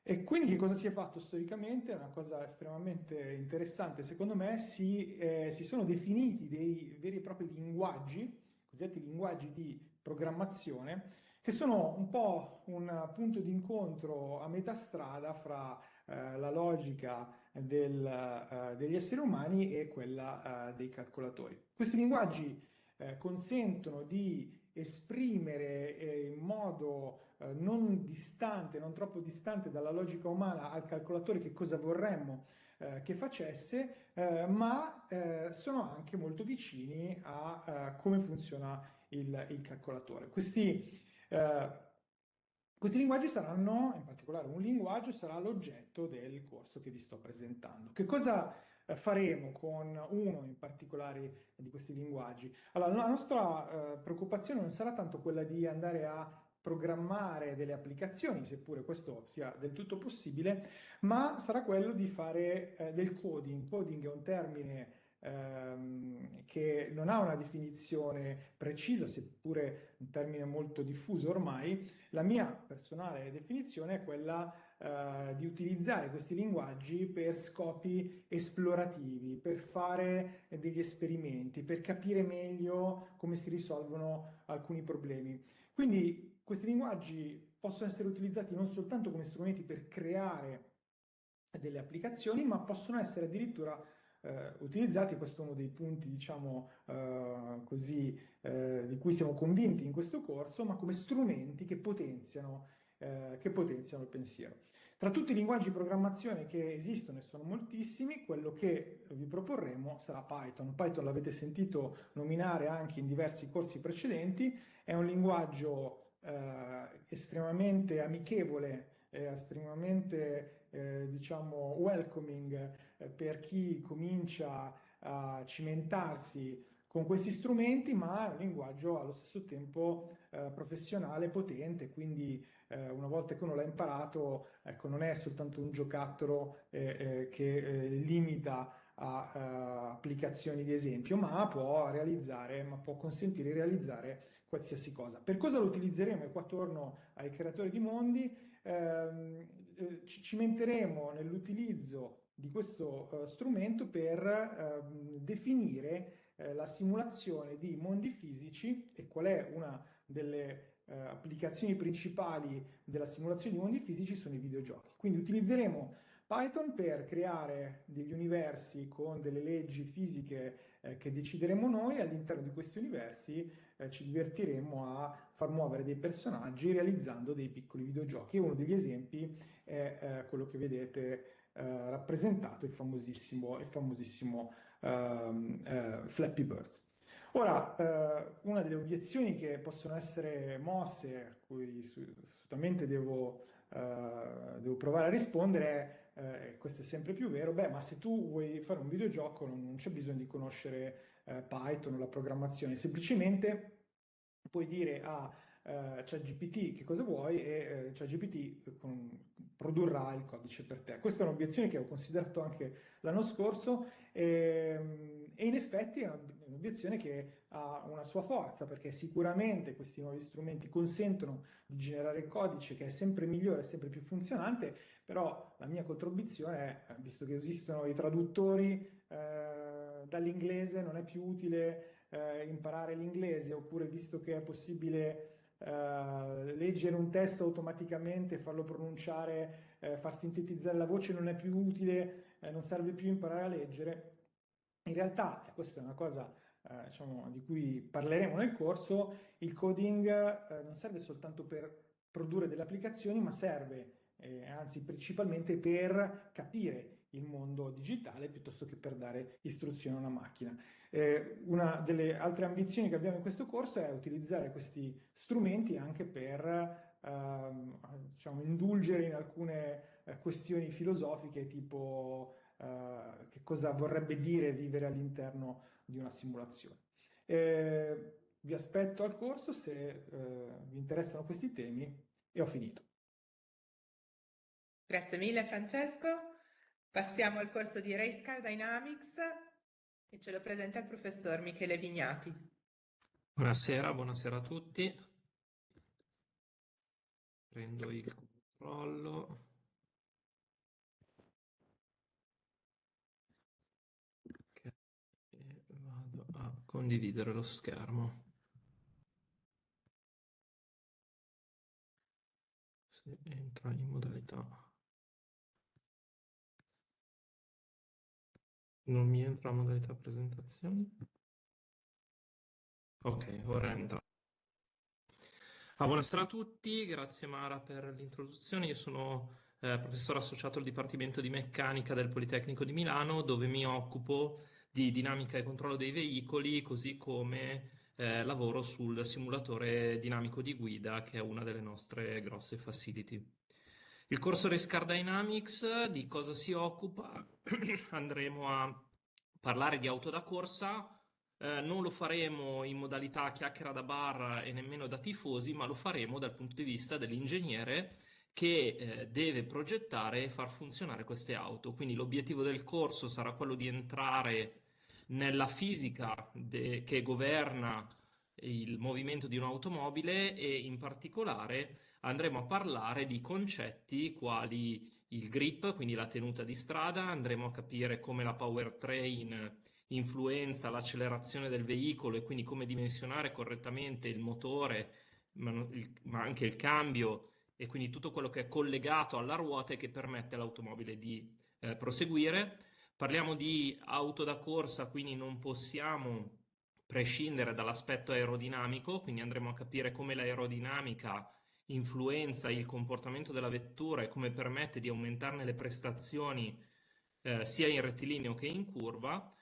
E quindi che cosa si è fatto storicamente? È una cosa estremamente interessante, secondo me. Si sono definiti dei veri e propri linguaggi, cosiddetti linguaggi di programmazione, che sono un po' un punto di incontro a metà strada fra la logica degli esseri umani e quella dei calcolatori. Questi linguaggi consentono di esprimere in modo non distante, non troppo distante dalla logica umana al calcolatore che cosa vorremmo che facesse, ma sono anche molto vicini a come funziona il calcolatore. Questi linguaggi saranno, in particolare un linguaggio, sarà l'oggetto del corso che vi sto presentando. Che cosa faremo con uno in particolare di questi linguaggi? Allora, la nostra preoccupazione non sarà tanto quella di andare a programmare delle applicazioni, seppure questo sia del tutto possibile, ma sarà quello di fare del coding. Coding è un termine che non ha una definizione precisa, seppure un termine molto diffuso ormai. La mia personale definizione è quella di utilizzare questi linguaggi per scopi esplorativi, per fare degli esperimenti, per capire meglio come si risolvono alcuni problemi. Quindi questi linguaggi possono essere utilizzati non soltanto come strumenti per creare delle applicazioni, ma possono essere addirittura utilizzati, questo è uno dei punti, diciamo così, di cui siamo convinti in questo corso, ma come strumenti che potenziano il pensiero. Tra tutti i linguaggi di programmazione che esistono, e sono moltissimi, quello che vi proporremo sarà Python. Python l'avete sentito nominare anche in diversi corsi precedenti, è un linguaggio estremamente amichevole, estremamente diciamo welcoming per chi comincia a cimentarsi con questi strumenti, ma è un linguaggio allo stesso tempo professionale, potente, quindi una volta che uno l'ha imparato, ecco, non è soltanto un giocattolo che limita a applicazioni di esempio, ma può consentire di realizzare qualsiasi cosa. Per cosa lo utilizzeremo? E qua torno ai creatori di mondi. Ci cimenteremo nell'utilizzo di questo strumento per definire la simulazione di mondi fisici. E qual è una delle applicazioni principali della simulazione di mondi fisici? Sono i videogiochi. Quindi utilizzeremo Python per creare degli universi con delle leggi fisiche che decideremo noi. All'interno di questi universi ci divertiremo a far muovere dei personaggi realizzando dei piccoli videogiochi. E uno degli esempi è quello che vedete rappresentato, il famosissimo Flappy Birds. Ora, una delle obiezioni che possono essere mosse, a cui assolutamente devo provare a rispondere, è questo è sempre più vero: beh, ma se tu vuoi fare un videogioco non c'è bisogno di conoscere Python o la programmazione, semplicemente puoi dire a ChatGPT che cosa vuoi e ChatGPT produrrà il codice per te. Questa è un'obiezione che ho considerato anche l'anno scorso e in effetti è un'obiezione che ha una sua forza, perché sicuramente questi nuovi strumenti consentono di generare codice che è sempre migliore, sempre più funzionante, però la mia controobiezione è, visto che esistono i traduttori dall'inglese, non è più utile imparare l'inglese, oppure visto che è possibile leggere un testo automaticamente, farlo pronunciare, far sintetizzare la voce, non è più utile, non serve più imparare a leggere. In realtà, questa è una cosa diciamo, di cui parleremo nel corso, il coding non serve soltanto per produrre delle applicazioni, ma serve anzi principalmente per capire il mondo digitale piuttosto che per dare istruzioni a una macchina. Una delle altre ambizioni che abbiamo in questo corso è utilizzare questi strumenti anche per diciamo, indulgere in alcune questioni filosofiche, tipo che cosa vorrebbe dire vivere all'interno di una simulazione. Vi aspetto al corso se vi interessano questi temi, e ho finito. Grazie mille Francesco. Passiamo al corso di Racecar Dynamics e ce lo presenta il professor Michele Vignati. Buonasera a tutti. Prendo il controllo. Okay. E vado a condividere lo schermo. Se entra in modalità. Non mi entra in modalità presentazioni. Ok, ora entra. Buonasera a tutti, grazie Mara per l'introduzione. Io sono professore associato al Dipartimento di Meccanica del Politecnico di Milano, dove mi occupo di dinamica e controllo dei veicoli, così come lavoro sul simulatore dinamico di guida, che è una delle nostre grosse facility. Il corso Racecar Dynamics di cosa si occupa? Andremo a parlare di auto da corsa. Non lo faremo in modalità chiacchiera da bar e nemmeno da tifosi, ma lo faremo dal punto di vista dell'ingegnere che deve progettare e far funzionare queste auto. Quindi l'obiettivo del corso sarà quello di entrare nella fisica che governa il movimento di un'automobile, e in particolare andremo a parlare di concetti quali il grip, quindi la tenuta di strada. Andremo a capire come la powertrain influenza l'accelerazione del veicolo e quindi come dimensionare correttamente il motore, ma anche il cambio, e quindi tutto quello che è collegato alla ruota e che permette all'automobile di proseguire. Parliamo di auto da corsa, quindi non possiamo prescindere dall'aspetto aerodinamico, quindi andremo a capire come l'aerodinamica influenza il comportamento della vettura e come permette di aumentarne le prestazioni sia in rettilineo che in curva.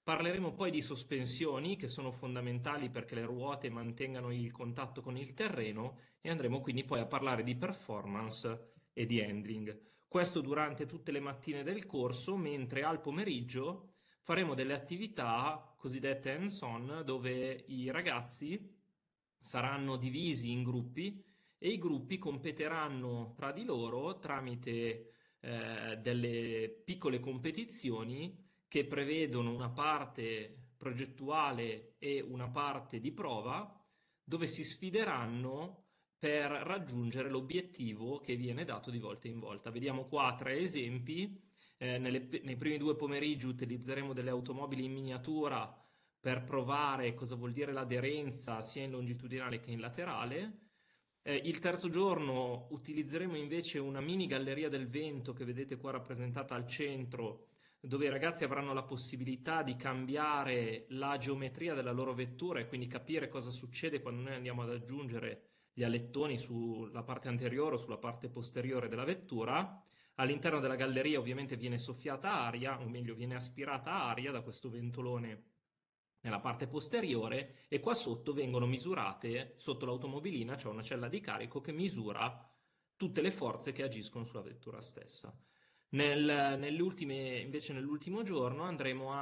Parleremo poi di sospensioni, che sono fondamentali perché le ruote mantengano il contatto con il terreno, e andremo quindi poi a parlare di performance e di handling. Questo durante tutte le mattine del corso, mentre al pomeriggio faremo delle attività cosiddette hands-on dove i ragazzi saranno divisi in gruppi e i gruppi competeranno tra di loro tramite delle piccole competizioni che prevedono una parte progettuale e una parte di prova dove si sfideranno per raggiungere l'obiettivo che viene dato di volta in volta. Vediamo qua 3 esempi. Nei primi 2 pomeriggi utilizzeremo delle automobili in miniatura per provare cosa vuol dire l'aderenza sia in longitudinale che in laterale. Il terzo giorno utilizzeremo invece una mini galleria del vento che vedete qua rappresentata al centro, dove i ragazzi avranno la possibilità di cambiare la geometria della loro vettura e quindi capire cosa succede quando noi andiamo ad aggiungere gli alettoni sulla parte anteriore o sulla parte posteriore della vettura. All'interno della galleria ovviamente viene soffiata aria, o meglio viene aspirata aria da questo ventolone nella parte posteriore, e qua sotto vengono misurate, sotto l'automobilina c'è una cella di carico che misura tutte le forze che agiscono sulla vettura stessa. Invece nell'ultimo giorno andremo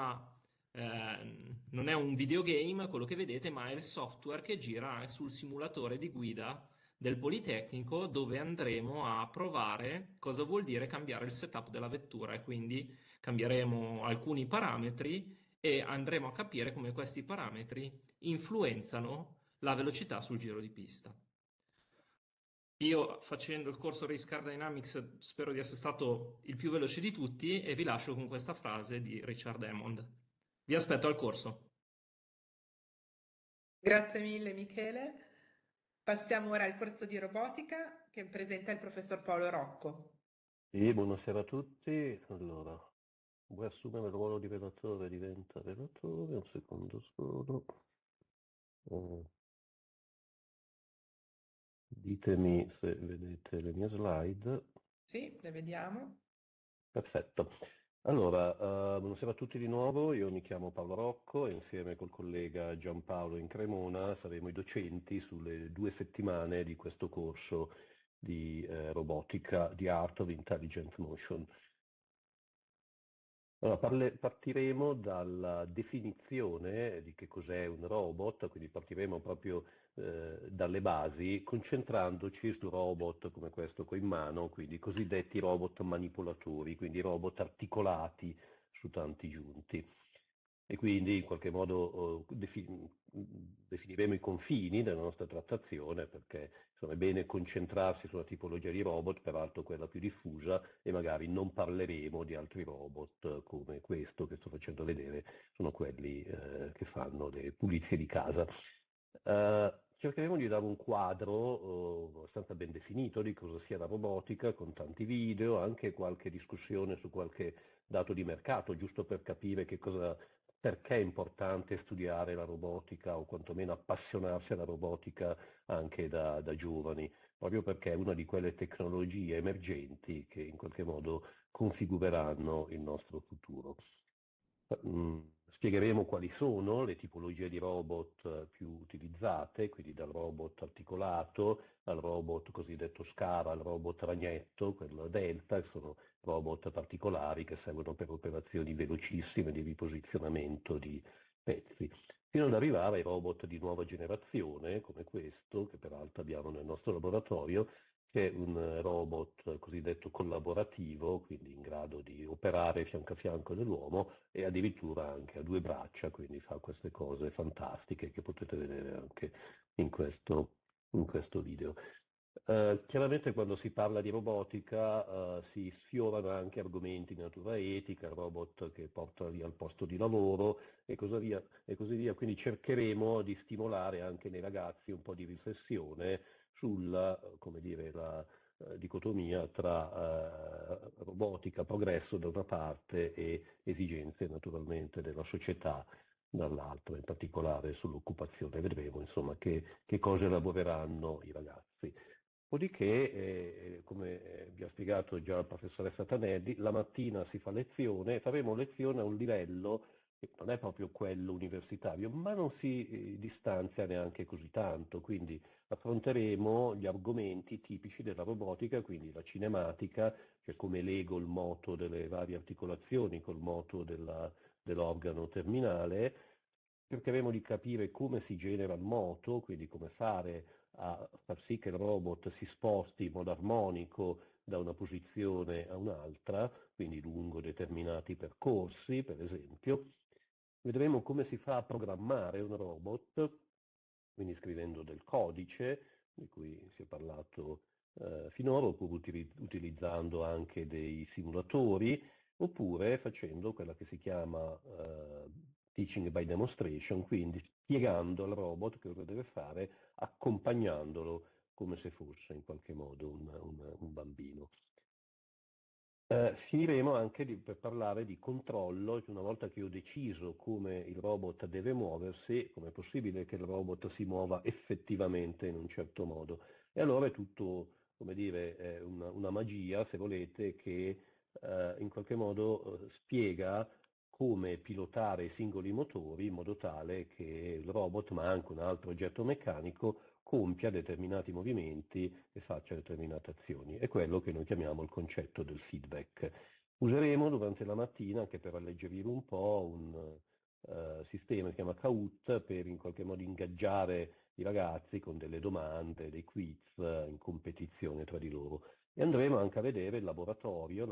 non è un videogame quello che vedete, ma è il software che gira sul simulatore di guida del Politecnico, dove andremo a provare cosa vuol dire cambiare il setup della vettura, e quindi cambieremo alcuni parametri e andremo a capire come questi parametri influenzano la velocità sul giro di pista. Io, facendo il corso Race Car Dynamics, spero di essere stato il più veloce di tutti e vi lascio con questa frase di Richard Hammond. Vi aspetto al corso. Grazie mille Michele. Passiamo ora al corso di robotica che presenta il professor Paolo Rocco. Buonasera a tutti. Allora, vuoi assumere il ruolo di relatore, diventa relatore, un secondo solo. Ditemi se vedete le mie slide. Sì, le vediamo. Perfetto. Allora, buonasera a tutti di nuovo, io mi chiamo Paolo Rocco e insieme col collega Giampaolo in Cremona saremo i docenti sulle 2 settimane di questo corso di robotica di Art of Intelligent Motion. Allora, partiremo dalla definizione di che cos'è un robot, quindi partiremo proprio dalle basi, concentrandoci su robot come questo qui in mano, quindi i cosiddetti robot manipolatori, quindi robot articolati su tanti giunti. E quindi in qualche modo definiremo i confini della nostra trattazione, perché insomma, è bene concentrarsi sulla tipologia di robot, peraltro quella più diffusa, e magari non parleremo di altri robot come questo che sto facendo vedere, sono quelli che fanno le pulizie di casa. Cercheremo di dare un quadro abbastanza ben definito di cosa sia la robotica, con tanti video, anche qualche discussione su qualche dato di mercato, giusto per capire perché è importante studiare la robotica o quantomeno appassionarsi alla robotica anche da giovani, proprio perché è una di quelle tecnologie emergenti che in qualche modo configureranno il nostro futuro. Spiegheremo quali sono le tipologie di robot più utilizzate, quindi dal robot articolato al robot cosiddetto Scala, al robot ragnetto, quello Delta, che sono robot particolari che servono per operazioni velocissime di riposizionamento di pezzi, fino ad arrivare ai robot di nuova generazione, come questo, che peraltro abbiamo nel nostro laboratorio, che è un robot cosiddetto collaborativo, quindi in grado di operare fianco a fianco dell'uomo e addirittura anche a 2 braccia, quindi fa queste cose fantastiche che potete vedere anche in questo video. Chiaramente quando si parla di robotica si sfiorano anche argomenti di natura etica, robot che portano via il posto di lavoro e così via. Quindi cercheremo di stimolare anche nei ragazzi un po' di riflessione sulla, come dire, la dicotomia tra robotica, progresso da una parte e esigenze naturalmente della società dall'altra, in particolare sull'occupazione. Vedremo insomma che cose lavoreranno i ragazzi. Dopodiché, come vi ha spiegato già la professoressa Tanelli, la mattina si fa lezione, faremo lezione a un livello che non è proprio quello universitario, ma non si distanzia neanche così tanto, quindi affronteremo gli argomenti tipici della robotica, quindi la cinematica, cioè come lego il moto delle varie articolazioni col moto della dell'organo terminale. Cercheremo di capire come si genera il moto, quindi come fare a far sì che il robot si sposti in modo armonico da una posizione a un'altra, quindi lungo determinati percorsi, per esempio. Vedremo come si fa a programmare un robot, quindi scrivendo del codice, di cui si è parlato finora, oppure utilizzando anche dei simulatori, oppure facendo quella che si chiama teaching by demonstration, quindi spiegando al robot che cosa deve fare, accompagnandolo come se fosse in qualche modo un bambino. Finiremo anche per parlare di controllo, una volta che ho deciso come il robot deve muoversi, com'è possibile che il robot si muova effettivamente in un certo modo. E allora è tutto, come dire, una magia, se volete, che in qualche modo spiega come pilotare i singoli motori in modo tale che il robot, ma anche un altro oggetto meccanico, compia determinati movimenti e faccia determinate azioni. È quello che noi chiamiamo il concetto del feedback. Useremo durante la mattina, anche per alleggerire un po', un sistema che si chiama Kahoot per in qualche modo ingaggiare i ragazzi con delle domande, dei quiz in competizione tra di loro. E andremo anche a vedere il laboratorio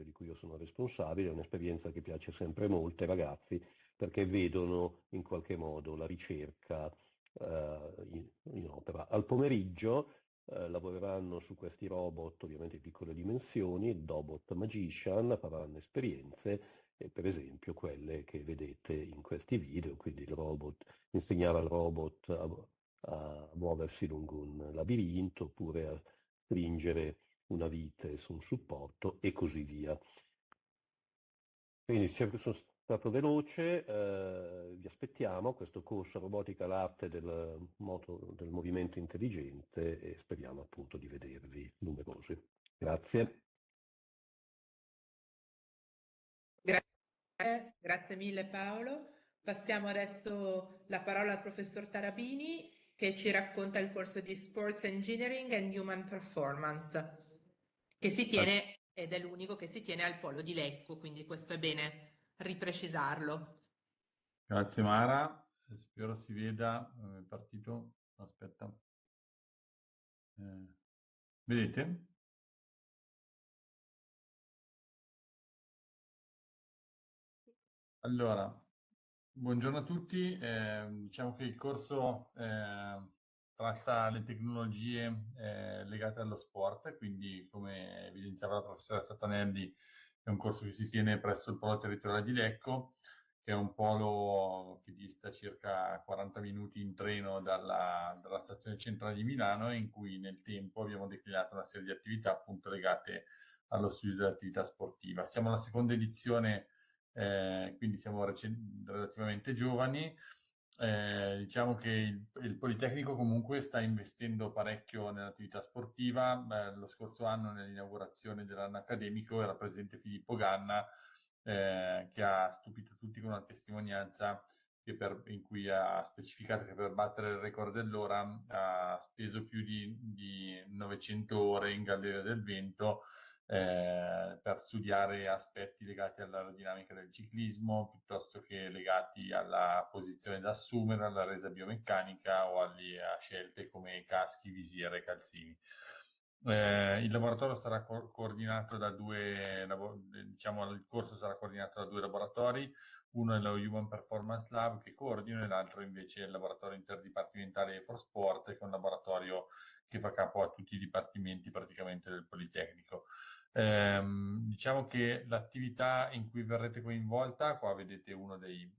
di cui io sono responsabile, è un'esperienza che piace sempre molto ai ragazzi perché vedono in qualche modo la ricerca in opera. Al pomeriggio lavoreranno su questi robot, ovviamente di piccole dimensioni, il Dobot Magician, faranno esperienze, per esempio quelle che vedete in questi video, quindi il robot, insegnare al robot a muoversi lungo un labirinto oppure a stringere una vite su un supporto e così via. Quindi sono stato veloce, vi aspettiamo a questo corso Robotica all'arte del movimento intelligente e speriamo appunto di vedervi numerosi. Grazie. Grazie mille Paolo. Passiamo adesso la parola al professor Tarabini che ci racconta il corso di Sports Engineering and Human Performance che si tiene ed è l'unico che si tiene al Polo di Lecco, quindi questo è bene riprecisarlo. Grazie Mara, spero si veda, è partito, aspetta, vedete? Allora, buongiorno a tutti, diciamo che il corso tratta le tecnologie legate allo sport, quindi come evidenziava la professoressa Tanelli è un corso che si tiene presso il Polo Territoriale di Lecco, che è un polo che dista circa 40 minuti in treno dalla stazione centrale di Milano e in cui nel tempo abbiamo declinato una serie di attività appunto legate allo studio dell'attività sportiva. Siamo alla seconda edizione, quindi siamo relativamente giovani. Diciamo che il Politecnico comunque sta investendo parecchio nell'attività sportiva. Lo scorso anno nell'inaugurazione dell'anno accademico era presente Filippo Ganna, che ha stupito tutti con una testimonianza in cui ha specificato che per battere il record dell'ora ha speso più di 900 ore in Galleria del Vento per studiare aspetti legati all'aerodinamica del ciclismo, piuttosto che legati alla posizione da assumere, alla resa biomeccanica o a scelte come caschi, visiere e calzini. Il laboratorio sarà coordinato da il corso sarà coordinato da due laboratori, uno è lo Human Performance Lab che coordina e l'altro invece è il laboratorio interdipartimentale for Sport, che è un laboratorio che fa capo a tutti i dipartimenti praticamente del Politecnico. Diciamo che l'attività in cui verrete coinvolta, qua vedete uno dei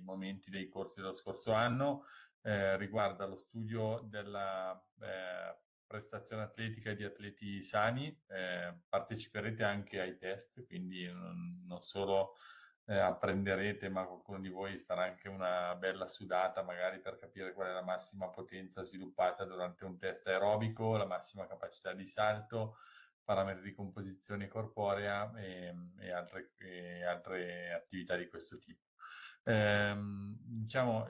momenti dei corsi dello scorso anno, riguarda lo studio della prestazione atletica e di atleti sani, parteciperete anche ai test, quindi non solo apprenderete, ma qualcuno di voi farà anche una bella sudata magari per capire qual è la massima potenza sviluppata durante un test aerobico, la massima capacità di salto, parametri di composizione corporea e altre attività di questo tipo. Diciamo,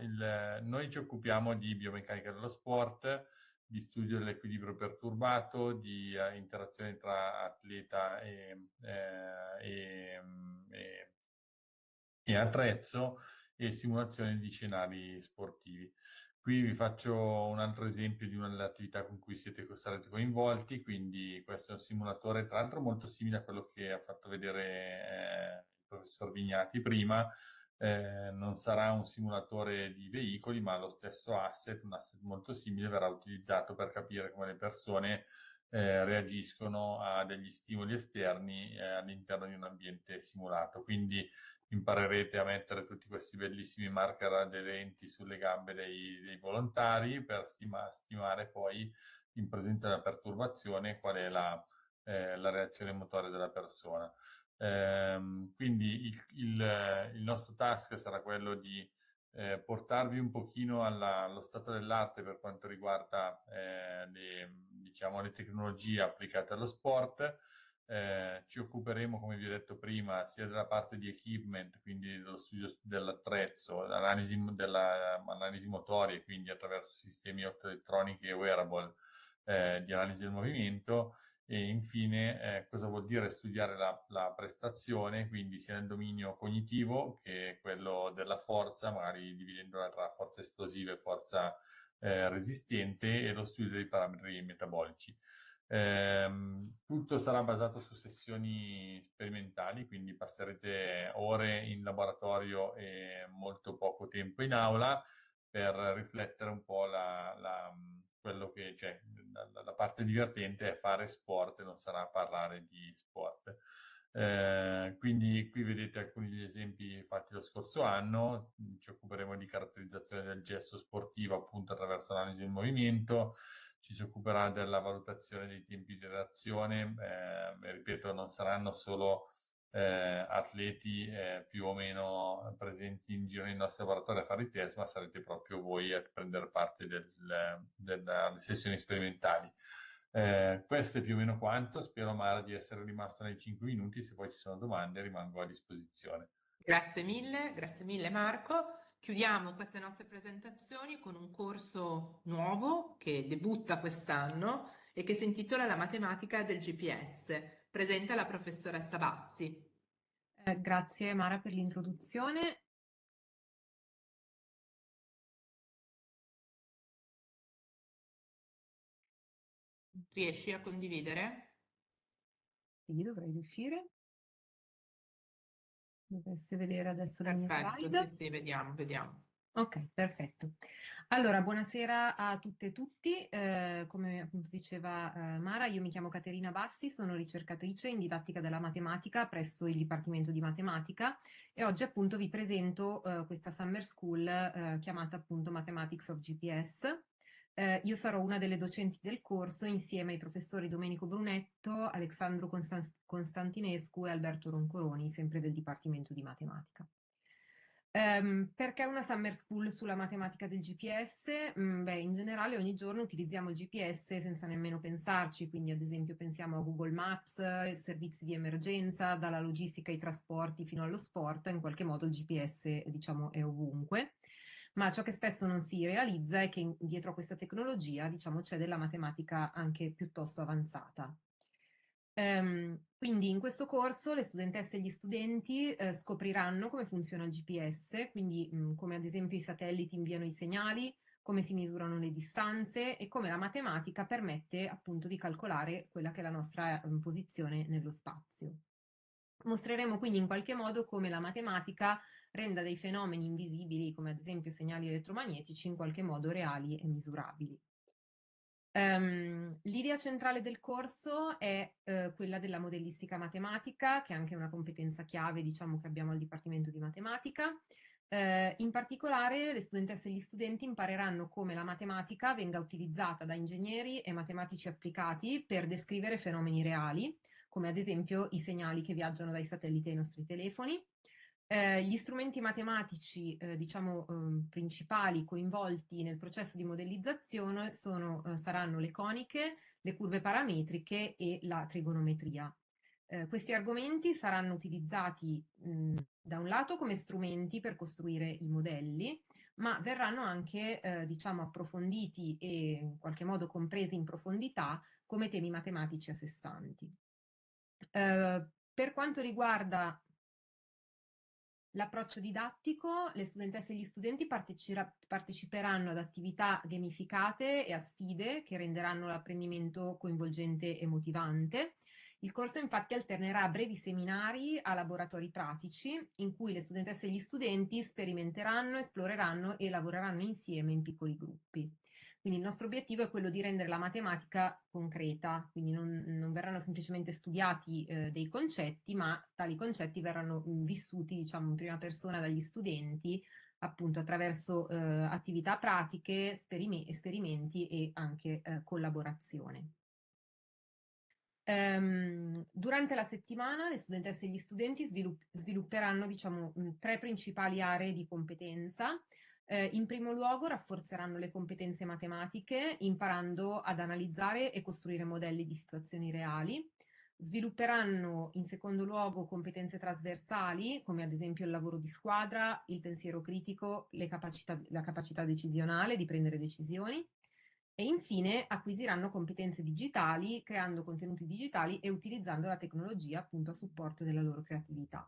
noi ci occupiamo di biomeccanica dello sport, di studio dell'equilibrio perturbato, di interazione tra atleta e attrezzo e simulazione di scenari sportivi. Qui vi faccio un altro esempio di una delle attività con cui sarete coinvolti, quindi questo è un simulatore tra l'altro molto simile a quello che ha fatto vedere il professor Vignati prima. Non sarà un simulatore di veicoli, ma lo stesso asset, un asset molto simile, verrà utilizzato per capire come le persone reagiscono a degli stimoli esterni all'interno di un ambiente simulato. Quindi imparerete a mettere tutti questi bellissimi marker aderenti sulle gambe dei volontari per stimare poi, in presenza della perturbazione, qual è la reazione motoria della persona. Quindi il nostro task sarà quello di portarvi un pochino allo stato dell'arte per quanto riguarda le tecnologie applicate allo sport. Ci occuperemo, come vi ho detto prima, sia della parte di equipment, quindi dello studio dell'attrezzo, l'analisi motoria, quindi attraverso sistemi optoelettronici e wearable di analisi del movimento, e infine cosa vuol dire studiare la prestazione, quindi sia nel dominio cognitivo che quello della forza, magari dividendola tra forza esplosiva e forza resistente, e lo studio dei parametri metabolici. Tutto sarà basato su sessioni sperimentali, quindi passerete ore in laboratorio e molto poco tempo in aula per riflettere un po' quello che c'è. La parte divertente è fare sport e non sarà parlare di sport. Quindi qui vedete alcuni degli esempi fatti lo scorso anno. Ci occuperemo di caratterizzazione del gesto sportivo appunto attraverso l'analisi del movimento. Ci si occuperà della valutazione dei tempi di reazione. Ripeto, non saranno solo atleti più o meno presenti in giro nei nostri laboratori a fare i test, ma sarete proprio voi a prendere parte delle sessioni sperimentali. Questo è più o meno quanto. Spero, Mara, di essere rimasto nei 5 minuti. Se poi ci sono domande rimango a disposizione. Grazie mille Marco. Chiudiamo queste nostre presentazioni con un corso nuovo che debutta quest'anno e che si intitola La matematica del GPS. Presenta la professoressa Bassi. Grazie Mara per l'introduzione. Riesci a condividere? Sì, dovrei riuscire. Dovreste vedere adesso le mie slide. Perfetto, sì, vediamo. Ok, perfetto. Allora, buonasera a tutte e tutti. Come appunto diceva Mara, io mi chiamo Caterina Bassi, sono ricercatrice in didattica della matematica presso il Dipartimento di Matematica e oggi appunto vi presento questa Summer School chiamata appunto Mathematics of GPS. Io sarò una delle docenti del corso insieme ai professori Domenico Brunetto, Alessandro Constantinescu e Alberto Roncoroni, sempre del Dipartimento di Matematica. Perché una Summer School sulla matematica del GPS? In generale ogni giorno utilizziamo il GPS senza nemmeno pensarci, quindi ad esempio pensiamo a Google Maps, servizi di emergenza, dalla logistica ai trasporti fino allo sport, in qualche modo il GPS diciamo è ovunque. Ma ciò che spesso non si realizza è che dietro a questa tecnologia, diciamo, c'è della matematica anche piuttosto avanzata. Quindi in questo corso le studentesse e gli studenti scopriranno come funziona il GPS, quindi come ad esempio i satelliti inviano i segnali, come si misurano le distanze e come la matematica permette appunto di calcolare quella che è la nostra posizione nello spazio. Mostreremo quindi in qualche modo come la matematica renda dei fenomeni invisibili, come ad esempio segnali elettromagnetici, in qualche modo reali e misurabili. L'idea centrale del corso è quella della modellistica matematica, che è anche una competenza chiave, diciamo, che abbiamo al Dipartimento di Matematica. In particolare, le studentesse e gli studenti impareranno come la matematica venga utilizzata da ingegneri e matematici applicati per descrivere fenomeni reali, come ad esempio i segnali che viaggiano dai satelliti ai nostri telefoni. Gli strumenti matematici, principali coinvolti nel processo di modellizzazione saranno le coniche, le curve parametriche e la trigonometria. Questi argomenti saranno utilizzati da un lato come strumenti per costruire i modelli, ma verranno anche approfonditi e in qualche modo compresi in profondità come temi matematici a sé stanti. Per quanto riguarda L'approccio didattico: le studentesse e gli studenti parteciperanno ad attività gamificate e a sfide che renderanno l'apprendimento coinvolgente e motivante. Il corso infatti alternerà brevi seminari a laboratori pratici in cui le studentesse e gli studenti sperimenteranno, esploreranno e lavoreranno insieme in piccoli gruppi. Quindi il nostro obiettivo è quello di rendere la matematica concreta, quindi non verranno semplicemente studiati dei concetti, ma tali concetti verranno vissuti, diciamo, in prima persona dagli studenti, appunto attraverso attività pratiche, esperimenti e anche collaborazione. Durante la settimana le studentesse e gli studenti svilupperanno, diciamo, 3 principali aree di competenza. In primo luogo rafforzeranno le competenze matematiche, imparando ad analizzare e costruire modelli di situazioni reali. Svilupperanno in secondo luogo competenze trasversali, come ad esempio il lavoro di squadra, il pensiero critico, la capacità decisionale di prendere decisioni. E infine acquisiranno competenze digitali, creando contenuti digitali e utilizzando la tecnologia appunto a supporto della loro creatività.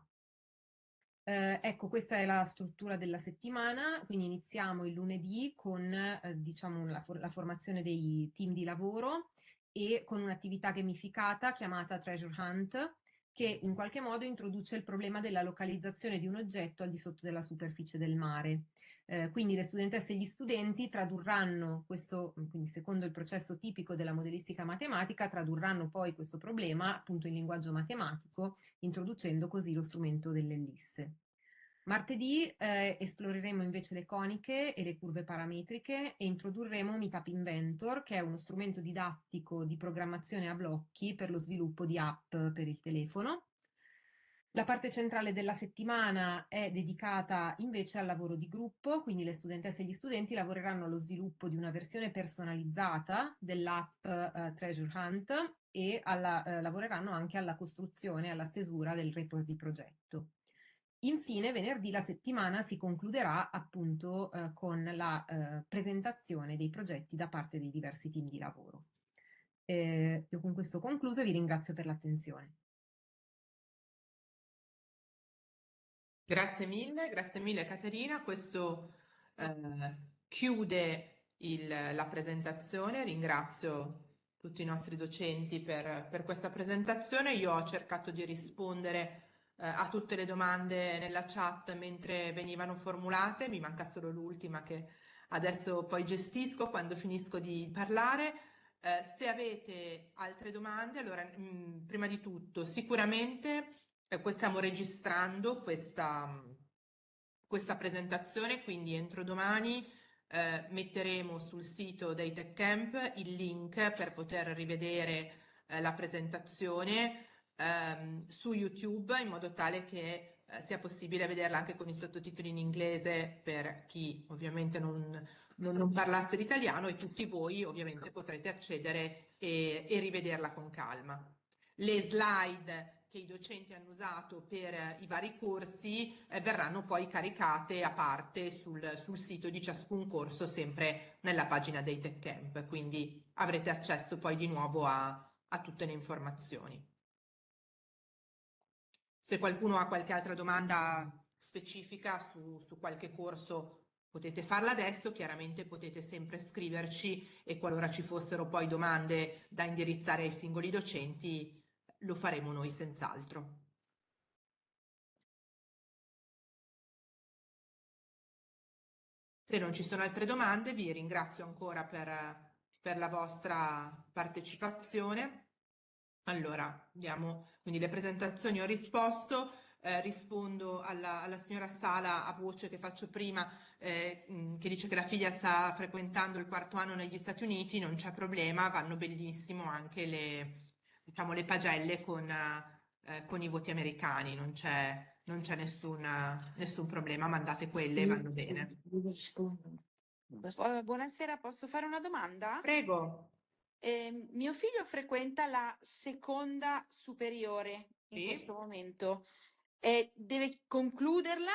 Ecco, questa è la struttura della settimana, quindi iniziamo il lunedì con diciamo la formazione dei team di lavoro e con un'attività gamificata chiamata Treasure Hunt, che in qualche modo introduce il problema della localizzazione di un oggetto al di sotto della superficie del mare. Quindi le studentesse e gli studenti tradurranno questo, quindi secondo il processo tipico della modellistica matematica, tradurranno poi questo problema appunto in linguaggio matematico, introducendo così lo strumento dell'ellisse. Martedì esploreremo invece le coniche e le curve parametriche e introdurremo Meetup Inventor, che è uno strumento didattico di programmazione a blocchi per lo sviluppo di app per il telefono. La parte centrale della settimana è dedicata invece al lavoro di gruppo, quindi le studentesse e gli studenti lavoreranno allo sviluppo di una versione personalizzata dell'app Treasure Hunt e lavoreranno anche alla costruzione e alla stesura del report di progetto. Infine, venerdì la settimana si concluderà appunto con la presentazione dei progetti da parte dei diversi team di lavoro. Io con questo ho concluso e vi ringrazio per l'attenzione. Grazie mille Caterina. Questo chiude la presentazione. Ringrazio tutti i nostri docenti per questa presentazione. Io ho cercato di rispondere a tutte le domande nella chat mentre venivano formulate, mi manca solo l'ultima che adesso poi gestisco quando finisco di parlare. Se avete altre domande, allora prima di tutto sicuramente poi stiamo registrando questa presentazione, quindi entro domani metteremo sul sito dei Tech Camp il link per poter rivedere la presentazione su YouTube, in modo tale che sia possibile vederla anche con i sottotitoli in inglese per chi ovviamente non parlasse l'italiano, e tutti voi ovviamente potrete accedere e rivederla con calma. Le slide che i docenti hanno usato per i vari corsi verranno poi caricate a parte sul sito di ciascun corso, sempre nella pagina dei Tech Camp, quindi avrete accesso poi di nuovo a tutte le informazioni. Se qualcuno ha qualche altra domanda specifica su qualche corso potete farla adesso, chiaramente potete sempre scriverci e qualora ci fossero poi domande da indirizzare ai singoli docenti lo faremo noi senz'altro. Se non ci sono altre domande vi ringrazio ancora per la vostra partecipazione. Allora, diamo quindi le presentazioni, ho risposto. Rispondo alla signora Sala a voce che faccio prima, che dice che la figlia sta frequentando il 4º anno negli Stati Uniti. Non c'è problema, vanno benissimo anche le pagelle con i voti americani, non c'è nessun problema, mandate quelle, vanno bene. Buonasera, posso fare una domanda? Prego. Mio figlio frequenta la seconda superiore in questo momento e deve concluderla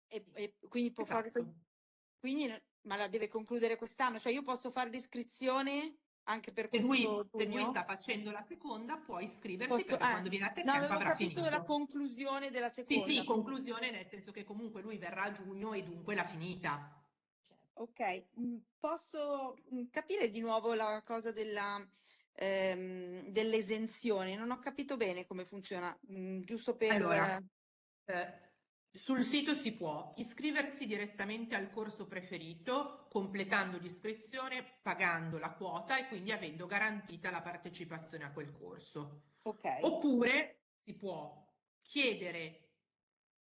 e quindi può fare, quindi, ma la deve concludere quest'anno, cioè io posso fare l'iscrizione anche per Se lui, questo se lui giugno? sta facendo la seconda, può iscriversi Posso... perché quando viene a No, Techcamp avevo avrà capito la finito. conclusione della Sì, seconda. sì, conclusione nel senso che comunque lui verrà a giugno e dunque l'ha finita. Ok, posso capire di nuovo la cosa dell'esenzione? Non ho capito bene come funziona, giusto per... Allora, sul sito si può iscriversi direttamente al corso preferito, completando l'iscrizione, pagando la quota e quindi avendo garantita la partecipazione a quel corso. Ok. Oppure si può chiedere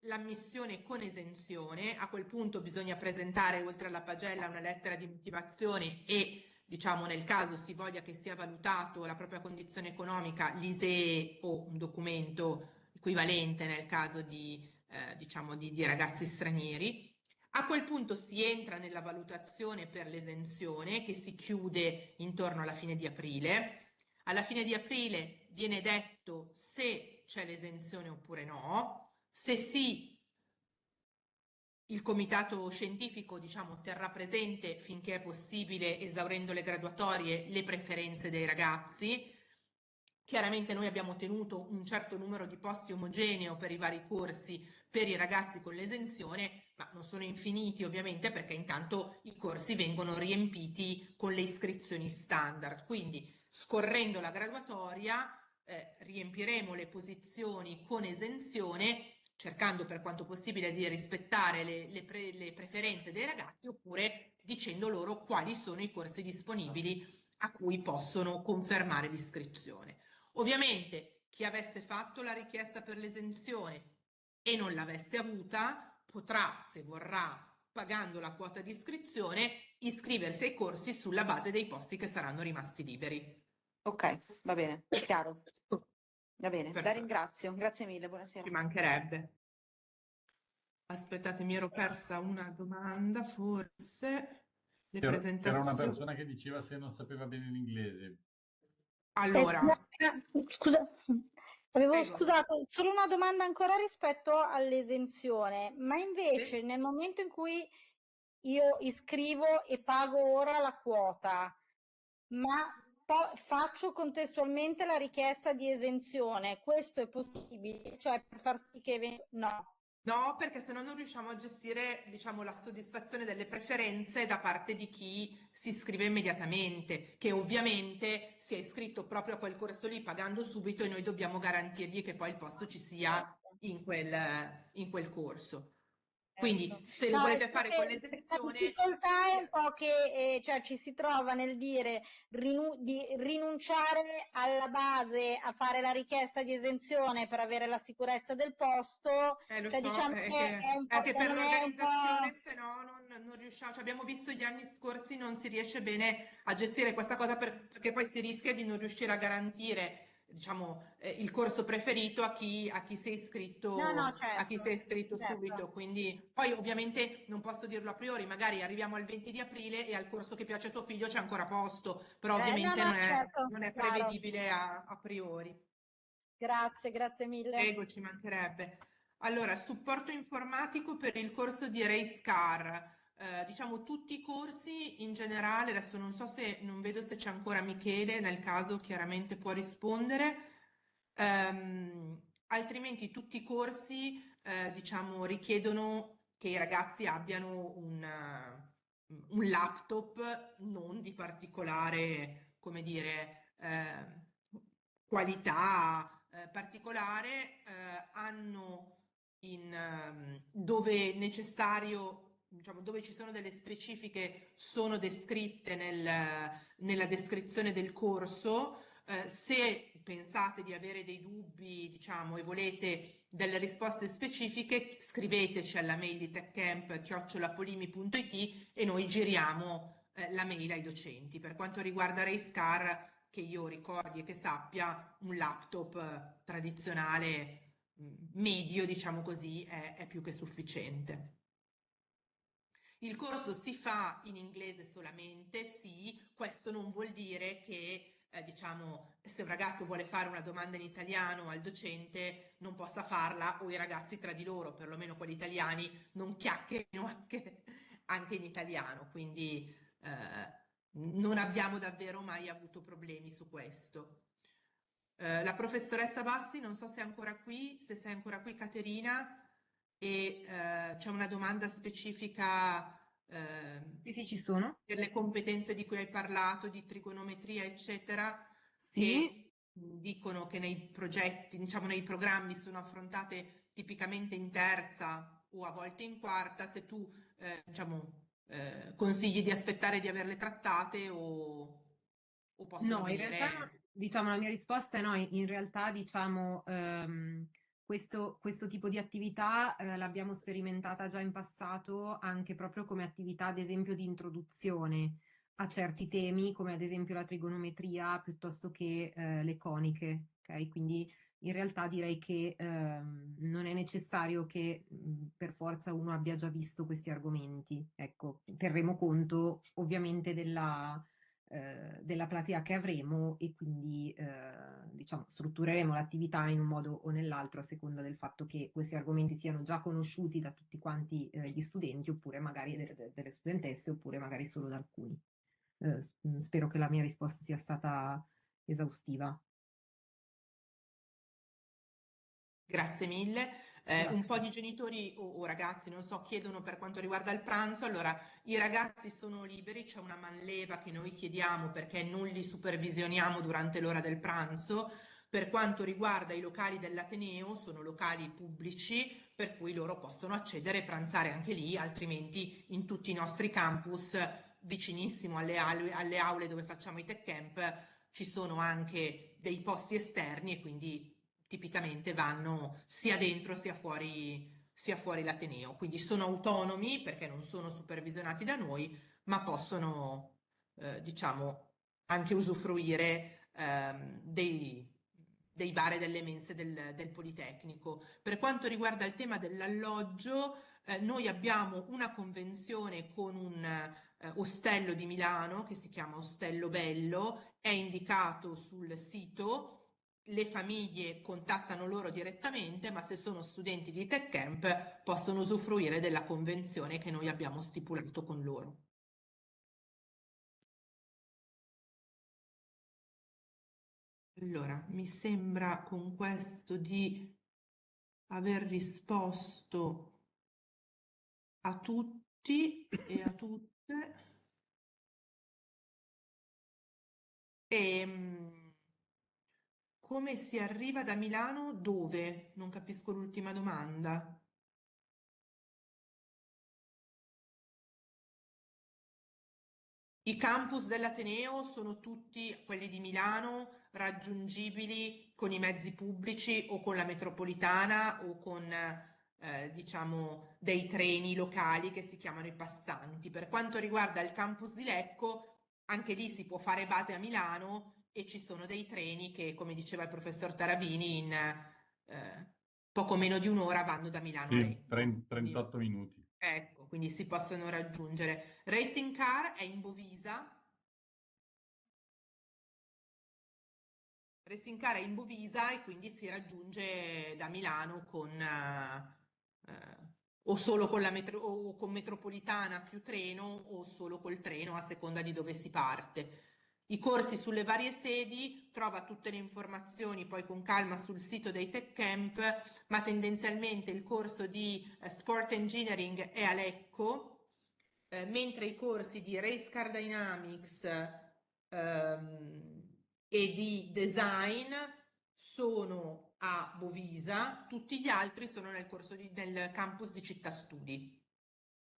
l'ammissione con esenzione, a quel punto bisogna presentare oltre alla pagella una lettera di motivazione e, diciamo, nel caso si voglia che sia valutato la propria condizione economica, l'ISEE o un documento equivalente nel caso di, diciamo, di ragazzi stranieri. A quel punto si entra nella valutazione per l'esenzione che si chiude intorno alla fine di aprile. Alla fine di aprile viene detto se c'è l'esenzione oppure no. Se sì, il comitato scientifico, diciamo, terrà presente finché è possibile, esaurendo le graduatorie, le preferenze dei ragazzi. Chiaramente noi abbiamo tenuto un certo numero di posti omogeneo per i vari corsi per i ragazzi con l'esenzione, ma non sono infiniti ovviamente perché intanto i corsi vengono riempiti con le iscrizioni standard. Quindi scorrendo la graduatoria riempiremo le posizioni con esenzione cercando per quanto possibile di rispettare le preferenze dei ragazzi oppure dicendo loro quali sono i corsi disponibili a cui possono confermare l'iscrizione. Ovviamente chi avesse fatto la richiesta per l'esenzione e non l'avesse avuta potrà, se vorrà, pagando la quota di iscrizione, iscriversi ai corsi sulla base dei posti che saranno rimasti liberi. Ok, va bene, è chiaro. Va bene, la Perfetto. ringrazio. Grazie mille, buonasera. Ci mancherebbe. Aspettate, mi ero persa una domanda, forse. Le C'era una presentazioni. persona che diceva se non sapeva bene l'inglese. Allora, Scusa, avevo prego. scusato, solo una domanda ancora rispetto all'esenzione, ma invece nel momento in cui io iscrivo e pago ora la quota, ma faccio contestualmente la richiesta di esenzione, questo è possibile? Cioè per far sì che... No. No, perché se no non riusciamo a gestire, diciamo, la soddisfazione delle preferenze da parte di chi si iscrive immediatamente, che ovviamente si è iscritto proprio a quel corso lì pagando subito e noi dobbiamo garantirgli che poi il posto ci sia in quel corso. Quindi se lo No, volete fare con la l'esenzione, difficoltà è un po' che cioè, ci si trova nel dire di rinunciare alla base a fare la richiesta di esenzione per avere la sicurezza del posto, lo cioè so, diciamo che è un po', anche per secondo me è un l'organizzazione, po'... se no non riusciamo, cioè abbiamo visto gli anni scorsi non si riesce bene a gestire questa cosa perché poi si rischia di non riuscire a garantire, diciamo, il corso preferito a chi si è iscritto, No, a chi si è iscritto certo. subito. Quindi poi ovviamente non posso dirlo a priori, magari arriviamo al 20 di aprile e al corso che piace a suo figlio c'è ancora posto, però ovviamente certo, non è chiaro. prevedibile a priori. Grazie mille. Prego, ci mancherebbe. Allora, supporto informatico per il corso di RaceCar. Diciamo tutti i corsi in generale, adesso non vedo se c'è ancora Michele, nel caso chiaramente può rispondere. Altrimenti tutti i corsi, diciamo, richiedono che i ragazzi abbiano un laptop non di particolare, come dire, qualità particolare, hanno dove necessario, diciamo, dove ci sono delle specifiche, sono descritte nella descrizione del corso. Se pensate di avere dei dubbi, diciamo, e volete delle risposte specifiche, scriveteci alla mail di techcamp@polimi.it e noi giriamo la mail ai docenti. Per quanto riguarda RaceCar, che io ricordi e che sappia, un laptop tradizionale medio, diciamo così, è più che sufficiente. Il corso si fa in inglese solamente, sì, questo non vuol dire che diciamo, se un ragazzo vuole fare una domanda in italiano al docente non possa farla o i ragazzi tra di loro, perlomeno quelli italiani, non chiacchierino anche in italiano, quindi non abbiamo davvero mai avuto problemi su questo. La professoressa Bassi, non so se è ancora qui, se sei ancora qui Caterina, e c'è una domanda specifica Sì, ci sono. per le competenze di cui hai parlato, di trigonometria, eccetera, Sì. che dicono che nei progetti, diciamo nei programmi sono affrontate tipicamente in terza o a volte in quarta, se tu consigli di aspettare di averle trattate o possono No, in venire... realtà, diciamo, la mia risposta è no, in realtà, diciamo, questo tipo di attività l'abbiamo sperimentata già in passato anche proprio come attività, ad esempio, di introduzione a certi temi, come ad esempio la trigonometria piuttosto che le coniche, ok? Quindi in realtà direi che non è necessario che per forza uno abbia già visto questi argomenti. Ecco, terremo conto ovviamente della platea che avremo e quindi diciamo struttureremo l'attività in un modo o nell'altro a seconda del fatto che questi argomenti siano già conosciuti da tutti quanti gli studenti oppure magari delle studentesse oppure magari solo da alcuni. Spero che la mia risposta sia stata esaustiva. Grazie mille. Un po' di genitori o ragazzi, non so, chiedono per quanto riguarda il pranzo. Allora, i ragazzi sono liberi, c'è una manleva che noi chiediamo perché non li supervisioniamo durante l'ora del pranzo. Per quanto riguarda i locali dell'Ateneo, sono locali pubblici, per cui loro possono accedere e pranzare anche lì, altrimenti in tutti i nostri campus, vicinissimo alle aule dove facciamo i tech camp, ci sono anche dei posti esterni e quindi tipicamente vanno sia dentro sia fuori l'Ateneo, quindi sono autonomi perché non sono supervisionati da noi, ma possono diciamo anche usufruire dei bar e delle mense del Politecnico. Per quanto riguarda il tema dell'alloggio, noi abbiamo una convenzione con un ostello di Milano che si chiama Ostello Bello, è indicato sul sito. Le famiglie contattano loro direttamente, ma se sono studenti di Tech Camp possono usufruire della convenzione che noi abbiamo stipulato con loro. Allora, mi sembra con questo di aver risposto a tutti e a tutte. Come si arriva da Milano? Dove? Non capisco l'ultima domanda. I campus dell'Ateneo sono tutti quelli di Milano raggiungibili con i mezzi pubblici o con la metropolitana o con diciamo dei treni locali che si chiamano i passanti. Per quanto riguarda il campus di Lecco, anche lì si può fare base a Milano e ci sono dei treni che, come diceva il professor Tarabini, in poco meno di un'ora vanno da Milano a Lecco. 38 minuti. Ecco, quindi si possono raggiungere. Racing Car è in Bovisa. Racing Car è in Bovisa e quindi si raggiunge da Milano con o solo con la o con metropolitana più treno o solo col treno a seconda di dove si parte. I corsi sulle varie sedi, trova tutte le informazioni poi con calma sul sito dei Tech Camp, ma tendenzialmente il corso di Sport Engineering è a Lecco, mentre i corsi di Race Car Dynamics e di Design sono a Bovisa, tutti gli altri sono nel campus di Città Studi.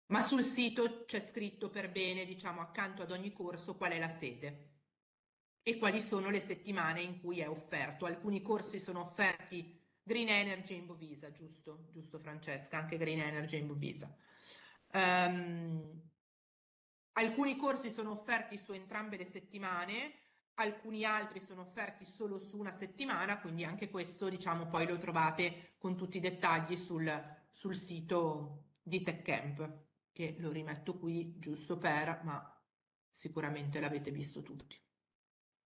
Ma sul sito c'è scritto per bene, diciamo, accanto ad ogni corso qual è la sede e quali sono le settimane in cui è offerto. Alcuni corsi sono offerti Green Energy in Bovisa, giusto Francesca, anche Green Energy in Bovisa. Alcuni corsi sono offerti su entrambe le settimane, alcuni altri sono offerti solo su una settimana, quindi anche questo, diciamo, poi lo trovate con tutti i dettagli sul sito di Tech Camp, che lo rimetto qui giusto per, ma sicuramente l'avete visto tutti.